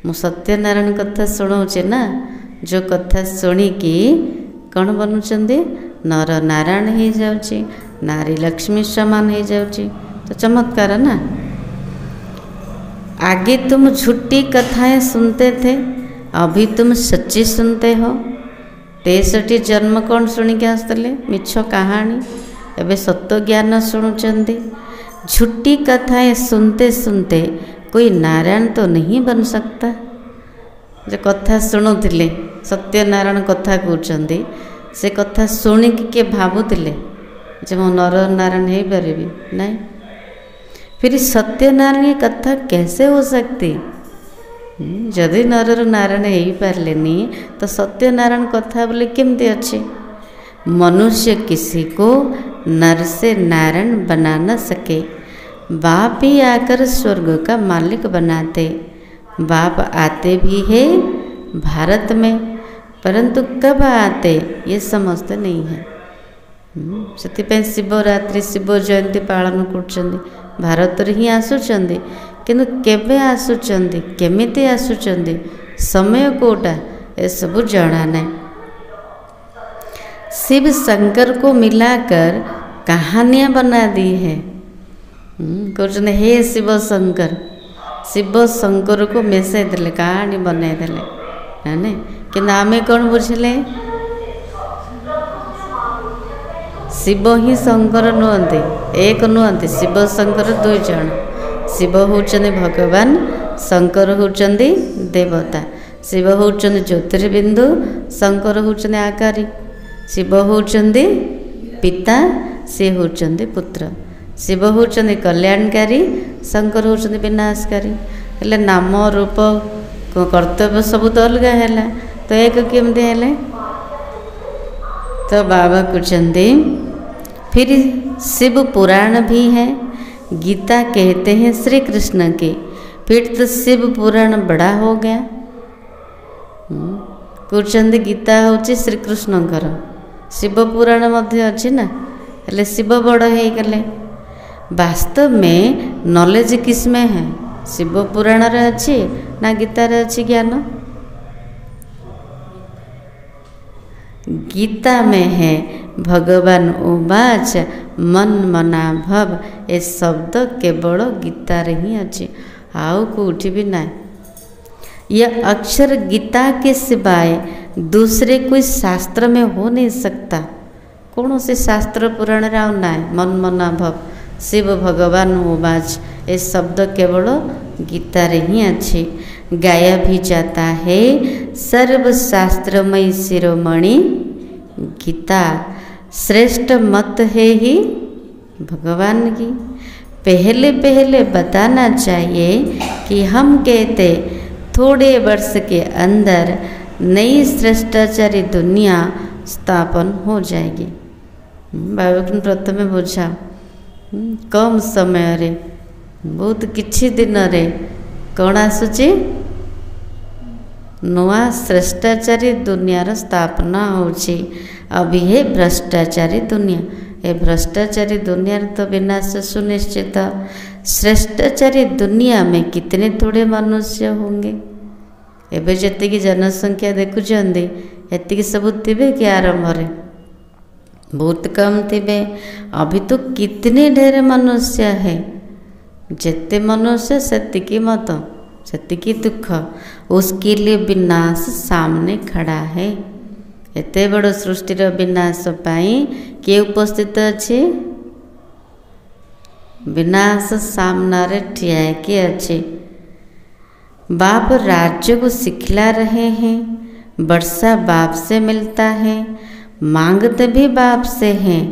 मु सत्य नारायण कथा शुणाऊे ना जो कथा शुणिकी कौन बनुचंदी नर नारायण हो जाउची नारी लक्ष्मी समान हो जाउची। तो चमत्कार ना। आगे तुम झूठी कथाएं सुनते थे अभी तुम सच्ची सुनते हो। 63 जन्म कौन शुणिक आसते मिछ कहानी एवं सत्य ज्ञान शुणुचंदी। झूठी कथाएं सुनते सुनते कोई नारायण तो नहीं बन सकता। जो कथा शुणुले सत्यनारायण कथा कहते से कथा शुणिक किए भावुले जे मो नर नारायण हो पारि नहीं। फिर सत्यनारायण की कथा कैसे हो सकती। जदि नर नारायण हो पारे तो सत्यनारायण कथा बोले केमती अच्छे। मनुष्य किसी को नर से नारायण बना न सके। बाप ही आकर स्वर्ग का मालिक बनाते। बाप आते भी है भारत में परंतु कब आते ये समझते नहीं है। से शिवरात्रि शिव जयंती पालन कर भारत ही आसुचंदी किंतु केबे आसुचंदी केमिति आसुचंदी समय कोटा ये सब जाना नहीं। शिव शंकर को मिलाकर कहानियाँ बना दी है। कहते हे शिव शंकर को मिसई देले कहानी बनई देले। है कि आमे कौन बुझिले शिव ही शंकर नुहति एक नुहति शिव शंकर दुई जन शिव होचंदी भगवान शंकर होचंदी देवता शिव होचंदी ज्योतिर्बिंदु शंकर होचंदी आकारी शिव होचंदी पिता से होचंदी पुत्र शिव होचंदी कल्याणकारी शंकर होचंदी विनाशकारी हेले नाम रूप कर्तव्य सब तो अलग है तो एक केमती है तो बाबा कहते फिर शिव पुराण भी है गीता कहते हैं श्री कृष्ण की फिर तो शिव पुराण बड़ा हो गया कहते गीता हूँ श्री कृष्णकर शिव पुराण मध्य अच्छी ना हेले शिव बड़ हो गले वास्तव में नॉलेज किसमें है शिव पुराण रे अच्छी ना गीता रे अच्छी ज्ञान गीता में है भगवान उवाच मन मना भव ए शब्द केवल गीता रे ही अच्छी आउ कौटी भी ना यह अक्षर गीता के सिवाय दूसरे कोई शास्त्र में हो नहीं सकता कौन से शास्त्र पुराण रे आउ ना मन मना भव शिव भगवान उवाच ये शब्द केवल गीता रे ही अच्छे गाया भी जाता है सर्वशास्त्रमयी शिरोमणि गीता श्रेष्ठ मत है ही भगवान की पहले पहले बताना चाहिए कि हम कहते थोड़े वर्ष के अंदर नई श्रेष्ठाचारी दुनिया स्थापन हो जाएगी बाबा प्रथम बुझा कम समय रे बहुत किछि दिन रे कौन आसुची नुआ श्रेष्ठाचारी दुनियार स्थापना होची अभी है भ्रष्टाचारी दुनिया ए भ्रष्टाचारी दुनिया तो विनाश सुनिश्चित श्रेष्ठाचारी दुनिया में कितने थोड़े मनुष्य होंगे एबे जति जनसंख्या देखुचंदी एतिकी सब थिबे कि आरंभ रे बहुत कम थिबे अभी तो कितने ढेर मनुष्य है जिते मनुष्य सेतिकी मत सेतिकी दुख उसके लिए विनाश सामने खड़ा है एते बड़ सृष्टिर विनाश पाई किए उपस्थित अच्छे विनाश सामना रे ठिया के अच्छे बाप राज्य को सिखला रहे हैं वर्षा बाप से मिलता है मांगते भी बाप से हैं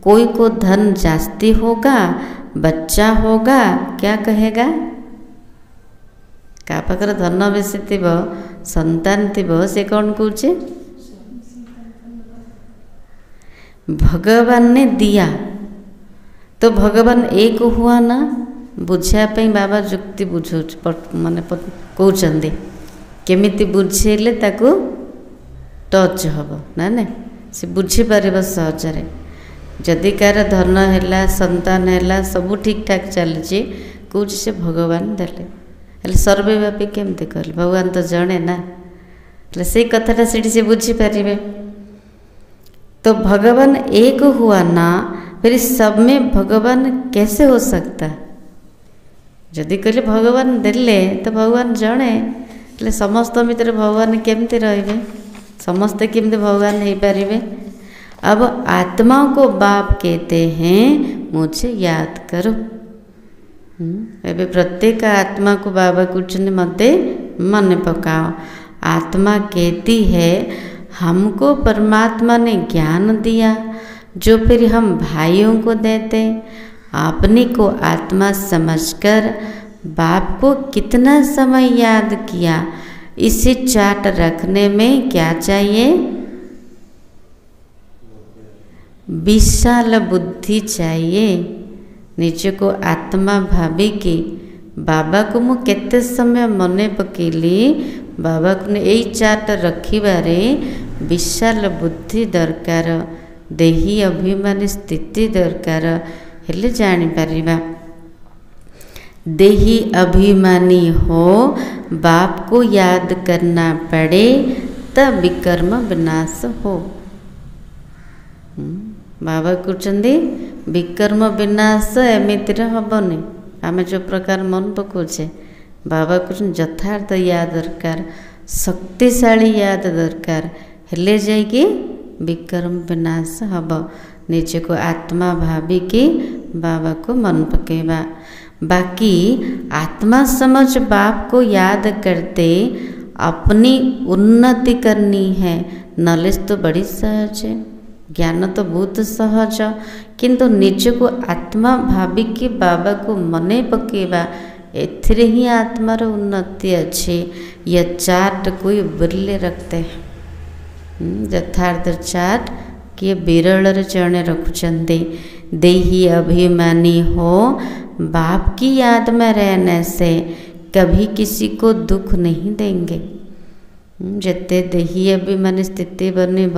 कोई को धन जास्ती होगा बच्चा होगा क्या कहेगा का पाखर धन बेसी थी संतान थी से कौन कहे भगवान ने दिया तो भगवान एक हुआ ना बुझापी बाबा जुक्ति बुझ माने कहते केमिति बुझेले ताकू टच हम ना ना से बुझीपार सहजरे जदि कार धन है संतान है सब ठीक ठाक चलती कौच से भगवान देले सर्वव्यापी केमती कहले भगवान तो जड़े ना से कथाटा से बुझीपारे तो भगवान एक हुआ ना फिर सब में भगवान कैसे हो सकता जदि कहले भगवान देले तो भगवान जड़े समस्त भितर भगवान केमती रहिबे समस्ते केमती भगवान हो पारे अब आत्मा को बाप कहते हैं मुझे याद करो एबे प्रत्येक आत्मा को बाबा कहते मते मन पकाओ आत्मा कहती है हमको परमात्मा ने ज्ञान दिया जो फिर हम भाइयों को देते अपने को आत्मा समझकर बाप को कितना समय याद किया इसे चाट रखने में क्या चाहिए विशाल बुद्धि चाहिए निज को आत्मा भावी कि बाबा को मु केते समय मने पकेली बाबा को ने यही चाट रखिबारे विशाल बुद्धि दरकार देही अभिमानी स्थिति दरकार हेले जानी परिबा देही अभिमानी हो बाप को याद करना पड़े तब विकर्म विनाश हो बाबा कहते विकर्म विनाश एमती हेनी आम जो प्रकार मन पकाचे बाबा कहते यथार्थ या दरकार शक्तिशाली याद दरकार हेले जाइए विक्रम विनाश हम निजे को आत्मा भाविकी बाबा को मन पकेबा। बाकी आत्मा समझ बाप को याद करते अपनी उन्नति करनी है। नॉलेज तो बड़ी सहज है, ज्ञान तो बहुत सहज, किंतु निज को आत्मा भाविकी बाबा को मने पकेबा एथिरे ही आत्मार उन्नति अच्छी। यह चार्ट कोई बिरले रखते हैं, यथार्थ चार्ट किए बिरल जड़े रखुचंदी। देही अभिमानी हो बाप की याद में रहने से कभी किसी को दुख नहीं देंगे। जिते देही अभिमानी स्थिति बनब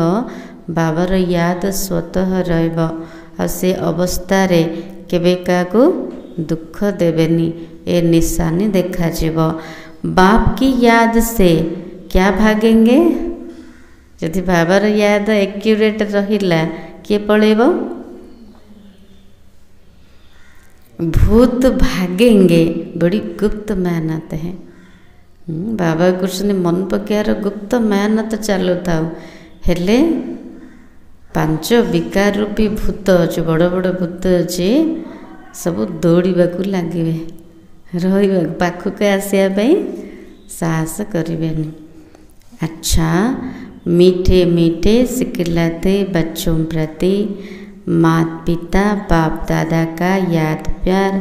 बाबार याद स्वतः रहिब और से अवस्था रे केबे काको दुख देवेनी ए निशानी देखा जीव। बाप की याद से क्या भागेंगे? यदि बाबार याद एक्यूरेट रहिला किए पड़ेब? भूत भागेंगे। बड़ी गुप्त मेहनत है। बाबा कुछ मन पकेयार गुप्त मेहनत चलु थाउ हेले 5 विकार रूपी भूत अच्छे बड़ बड़ भूत अच्छे सब दौड़ा लगे रहा पाखक आसवाई साहस करें। अच्छा, मीठे मीठे सिखलाते बच्चों प्रति माता पिता बाप दादा का याद प्यार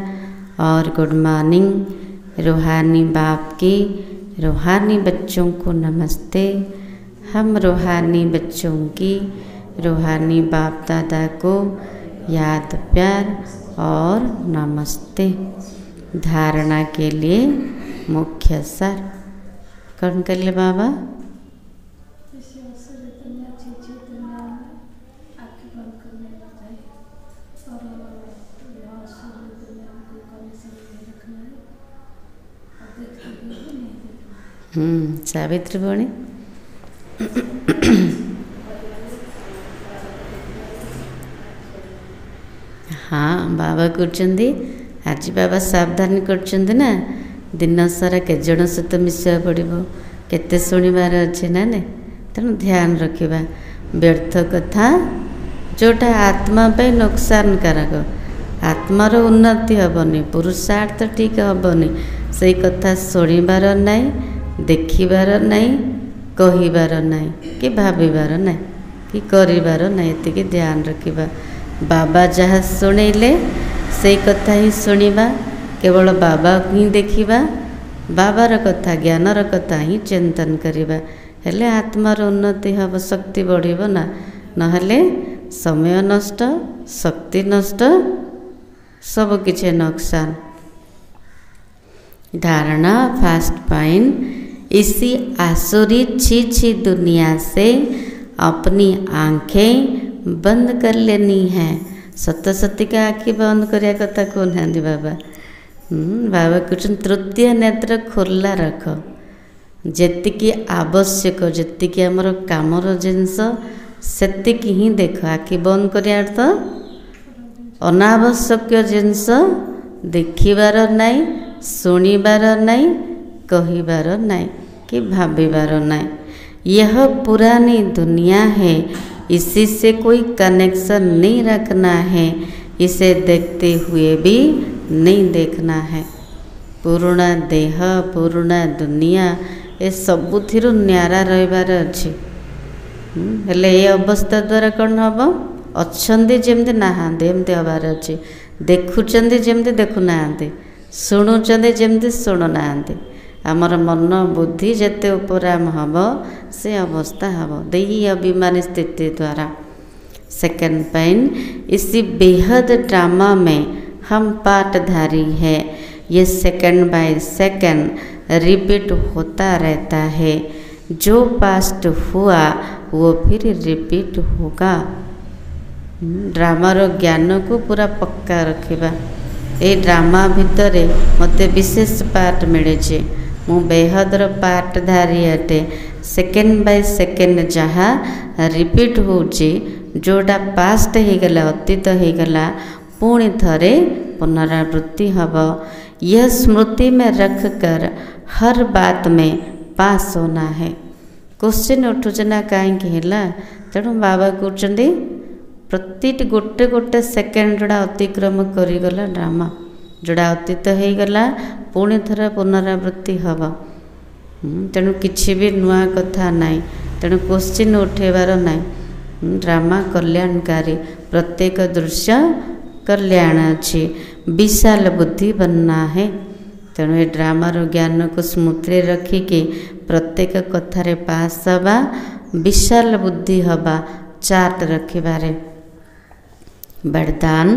और गुड मॉर्निंग। रूहानी बाप की रूहानी बच्चों को नमस्ते। हम रूहानी बच्चों की रूहानी बाप दादा को याद प्यार और नमस्ते। धारणा के लिए मुख्य सार कौन कर ले बाबा? सावित्री बणी हाँ बाबा करचंदी। आज बाबा सावधान करचंदी ना दिन सारा के जन सहित मिशा पड़ो केते शुणिबार अच्छे ना ने। तेणु ध्यान रखा व्यर्थ कथा जोटा आत्मा पे नुकसान कारक आत्मार उन्नति हेनी पुरुषार्थ ठीक हेनी से कथा शुणिबार नाई देखिबार नाई कहिबार नाई कि भाविबार नाई कि करिबार नाई। एतिके ध्यान रखिबा। बाबा जहाँ शुणेले से कथा ही शुणिबा। केवल बाबा ही देखिबा। बाबार कथा ज्ञानर कथा ही चिंतन करिबा। हेले आत्मार उन्नति हम शक्ति बढ़िबो ना। नहले समय नष्ट शक्ति नष्ट सब किछि नुकसान। धारणा फास्ट पॉइंट। इसी आसुरी छी दुनिया से अपनी आँखें बंद कर लेनी है। सत सती का आँखी बंद करिया कथा कौन है बाबा? बाबा कुछ तृतीय नेत्र खोला रख। जेतिकी आवश्यक जेतिकी आमर कामर जिनस सेतिकी ही देख। आँखि बंद करिया अर्थ अनावश्यक जिनस देखिबार नाई शुणिबार नाई कहिबार नाई कि भाविबार नाई। यह पुरानी दुनिया है, इसी से कोई कनेक्शन नहीं रखना है। इसे देखते हुए भी नहीं देखना है। पुराना देह पुराना दुनिया ए सबुथिरु न्यारा रहिबार अछि। हेले ए अवस्था द्वारा कौन हम अच्छे जमती नहांते एमती हबार अच्छे। देखुंट जमती देखु ना शुणुंट जमती शुणु ना। आमर मन बुद्धि जेते उपराम हम से अवस्था हम देही अभिमानी स्थिति द्वारा। सेकंड पॉइंट, इसी बेहद ड्रामा में हम पाठधारी है। ये सेकंड बाय सेकंड रिपीट होता रहता है। जो पास्ट हुआ वो फिर रिपीट होगा। ड्रामार ज्ञान को पूरा पक्का रखिबा। ए ड्रामा भितरे मते विशेष पार्ट मिले। मु बेहदर पार्टधारी अटे। सेकेंड बाय सेकेंड जहाँ रिपीट होची जोड़ा पास्ट हो गला अतीत हो गला पुणी थरे पुनरावृत्ति हब। यह स्मृति में रखकर हर बात में पास होना है। क्वेश्चन उठुचे ना कहीं तेणु बाबा कहते प्रति गोटे गोटे सेकेंड जोड़ा अतिक्रम करीगला ड्रामा जोड़ा अतीत हो गला पुणी थर पुनरावृत्ति हम। तेणु किसी भी नुआ कथा नाई, तेणु क्वेश्चन उठेबार नाई। ड्रामा कल्याणकारी, प्रत्येक दृश्य कल्याण अच्छी, विशाल बुद्धि बनना है। तेणु ये ड्रामार ज्ञान को स्मृति रखिकी प्रत्येक कथार पास हवा, विशाल बुद्धि हवा, चार्ट रखिबारे। वरदान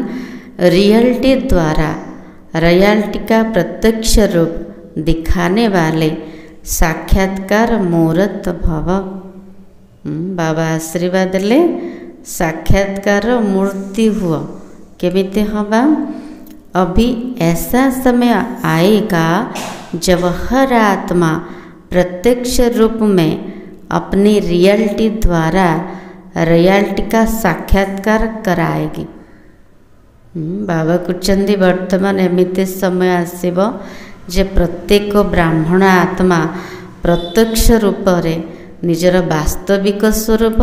रियलिटी द्वारा रियलिटी का प्रत्यक्ष रूप दिखाने वाले साक्षात्कार मूर्त भव। बाबा आशीर्वाद ले साक्षात्कार मूर्ति हुआ केमिते हवा। अभी ऐसा समय आएगा जब हर आत्मा प्रत्यक्ष रूप में अपनी रियलिटी द्वारा रियलिटी का साक्षात्कार कराएगी। बाबा कहते वर्तमान एमती समय आसब जे प्रत्येक ब्राह्मण आत्मा प्रत्यक्ष रूप से निजर वास्तविक स्वरूप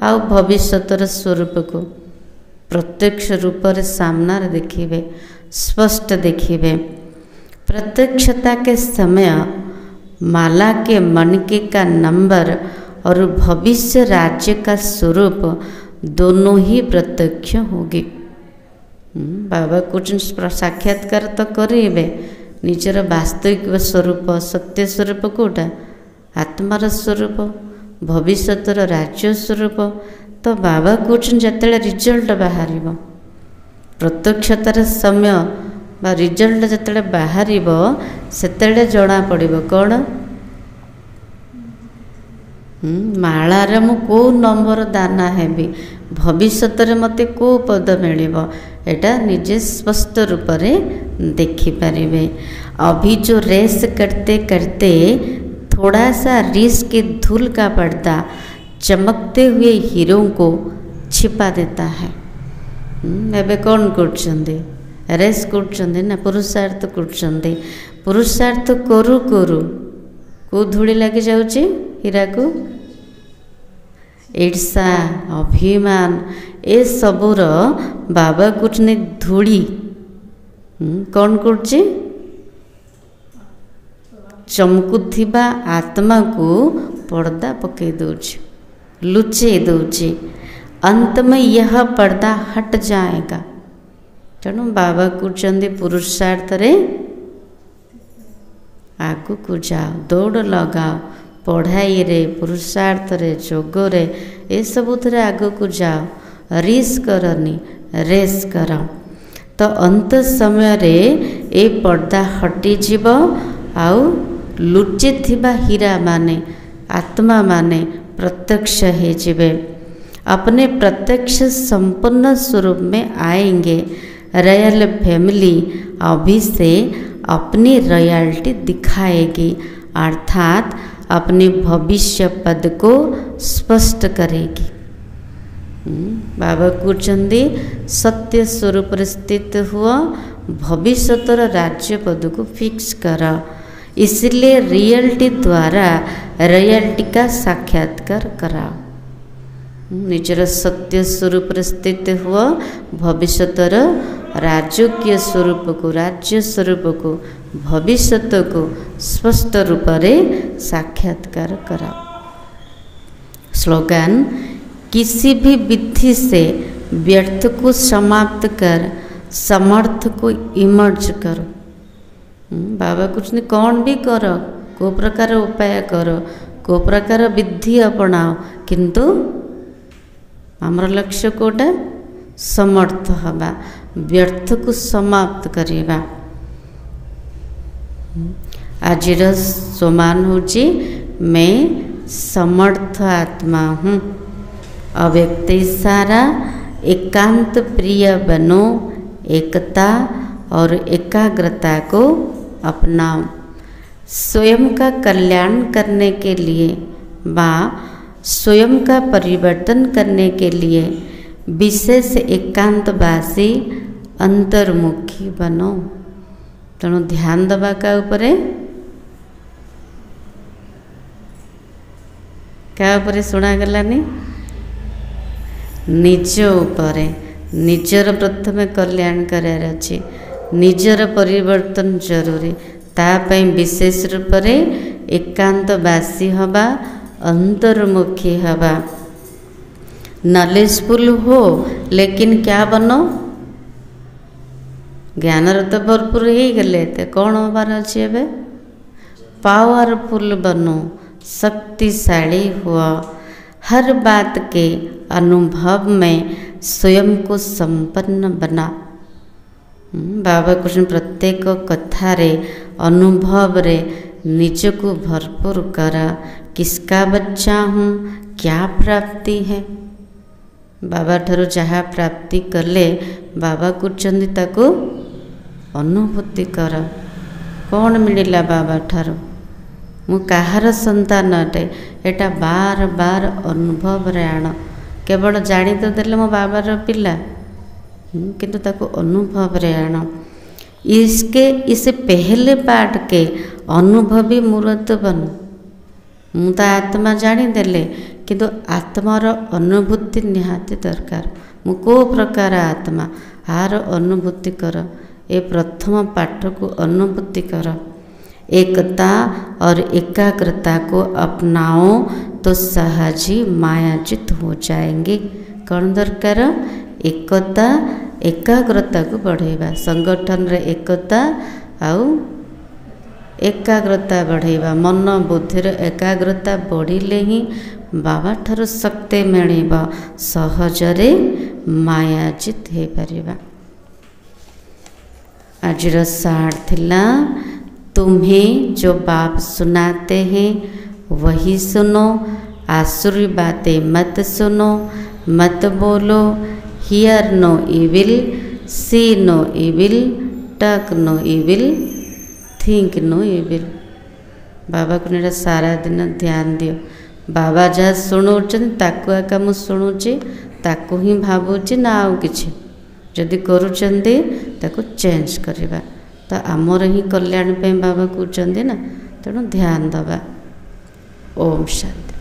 आउ भविष्यतर स्वरूप को प्रत्यक्ष रूप से सामना देखिए, स्पष्ट देखिए। प्रत्यक्षता के समय माला के मनके का नंबर और भविष्य राज्य का स्वरूप दोनों ही प्रत्यक्ष होगी। बाबा कुछ साक्षात्कार तो करेंगे निजर वास्तविक स्वरूप सत्य स्वरूप कोटा आत्मार स्वरूप भविष्यतर राज्य स्वरूप। तो बाबा कुछ जिते रिजल्ट बाहर प्रत्यक्षतार समय बा रिजल्ट जिते बाहर से जना पड़ कौन मालार मु को नंबर दाना हेबी भविष्य मत को पद मिल एटा निजे स्पष्ट रूप से देखिपारे। अभी जो रेस करते करते थोड़ा सा रिस्क की धूल का पर्दा चमकते हुए हीरो को छिपा देता है। एबे कौन करछंदे रेस करछंदे ना पुरुषार्थ करछंदे। पुरुषार्थ करू करू को धूली लगी जाउची हीरा को ईर्षा अभिमान ए सबूर बाबा कुछ नहीं धूली कौन करछे चमकुथिबा आत्मा को पर्दा पकई दौची लुचे दौची। अंत में यह पर्दा हट जाएगा। तेणु बाबा कहते पुरुषार्थ रे आगु को जाओ, दौड़ लगाओ, पढ़ाई रे पुरुषार्थ रे जोग रे ये सब थे आगु को जाओ, रिस करनी रेस कर। तो अंत समय रे ए पर्दा हटी जीव आउ लुचि थिबा हीरा माने आत्मा माने प्रत्यक्ष हे जीवे अपने प्रत्यक्ष संपूर्ण स्वरूप में आएंगे। रॉयल फैमिली अभी से अपनी रॉयल्टी दिखाएगी अर्थात अपने भविष्य पद को स्पष्ट करेगी। बाबा कहते सत्य स्वरूप स्थित हुआ भविष्यतर राज्य पद को फिक्स कर। इसलिए रियलिटी द्वारा रियलिटी का साक्षात्कार कराओ। निजर सत्य स्वरूप स्थित हुआ भविष्यतर राजकीय स्वरूप को राज्य स्वरूप को भविष्यत को स्पष्ट रूप से साक्षात्कार कराओ। स्लोगन किसी भी विधि से व्यर्थ को समाप्त कर समर्थ को इमर्ज करो। बाबा कुछ नहीं कौन भी करो को प्रकार उपाय करो को प्रकार विधि अपनाओ किंतु आमर लक्ष्य कोटा समर्थ हवा व्यर्थ को समाप्त करिबा। आज सोमान होची मैं समर्थ आत्मा हूँ। अव्यक्त सारा एकांत प्रिय बनो, एकता और एकाग्रता को अपनाओ। स्वयं का कल्याण करने के लिए व स्वयं का परिवर्तन करने के लिए विशेष एकांतवासी अंतर्मुखी बनो। तेणु ध्यान दबा का उपरे क्या उपरे शुणागलानी निज उपरे निजर प्रथम कल्याण करार अच्छे निजर परिवर्तन जरूरी तापाई विशेष रूप से एकांतवासी हवा अंतर्मुखी हवा नॉलेजफुल हो लेकिन क्या बनो ज्ञानर तो भरपूर हो गले तो कौन हबार अच्छे एबे पावरफुल बनो शक्तिशाली हुआ हर बात के अनुभव में स्वयं को संपन्न बना। बाबा कृष्ण प्रत्येक कथारे अनुभव रे निज को भरपूर कर किसका बच्चा हूँ क्या प्राप्ति है बाबा ठारू जहाँ प्राप्ति कले बाबा कहते ताको अनुभूति कर कौन मिलला बाबा ठारू मु कहार संतान अटे एटा बार बार अनुभव रे आण केवल जानी तो देले मो बाबार पिला किंतु ताको अनुभव रे आण इसके इस पहले पाठ के अनुभवी मूर्त बनो मुता आत्मा जानी देले किंतु आत्मार अनुभूति निहाती दरकार मु को प्रकार आत्मा आर अनुभूति कर ए प्रथम पाठ को अनुभूति कर एकता और एकाग्रता को अपनाओ तो सहज ही मायाजित हो जाएंगे कौन दरकार एकता एकाग्रता को बढ़ेवा संगठन रे एकता आउ एकाग्रता बढ़ेवा मन बुद्धि एकाग्रता बढ़िले ही बाबा ठारू शक्ति मिलिबा सहजरे मायाजित हो पारिबा। आजिर सार थिला तुम्हें जो बाप सुनाते हैं वही सुनो आसुरी बातें मत सुनो मत बोलो hear no evil see no evil talk no evil think no evil बाबा को निरा सारा दिन ध्यान दियो बाबा जहाँ शुणुचन ताकू आका मु शुणुची ताकू ही भावुची ना आउ किछि जदि करूचंदी ताकू चेंज करिबा तो आमर ही कल्याण पे बाबा कहते ना तेणु ध्यान दबा। ओम शांति।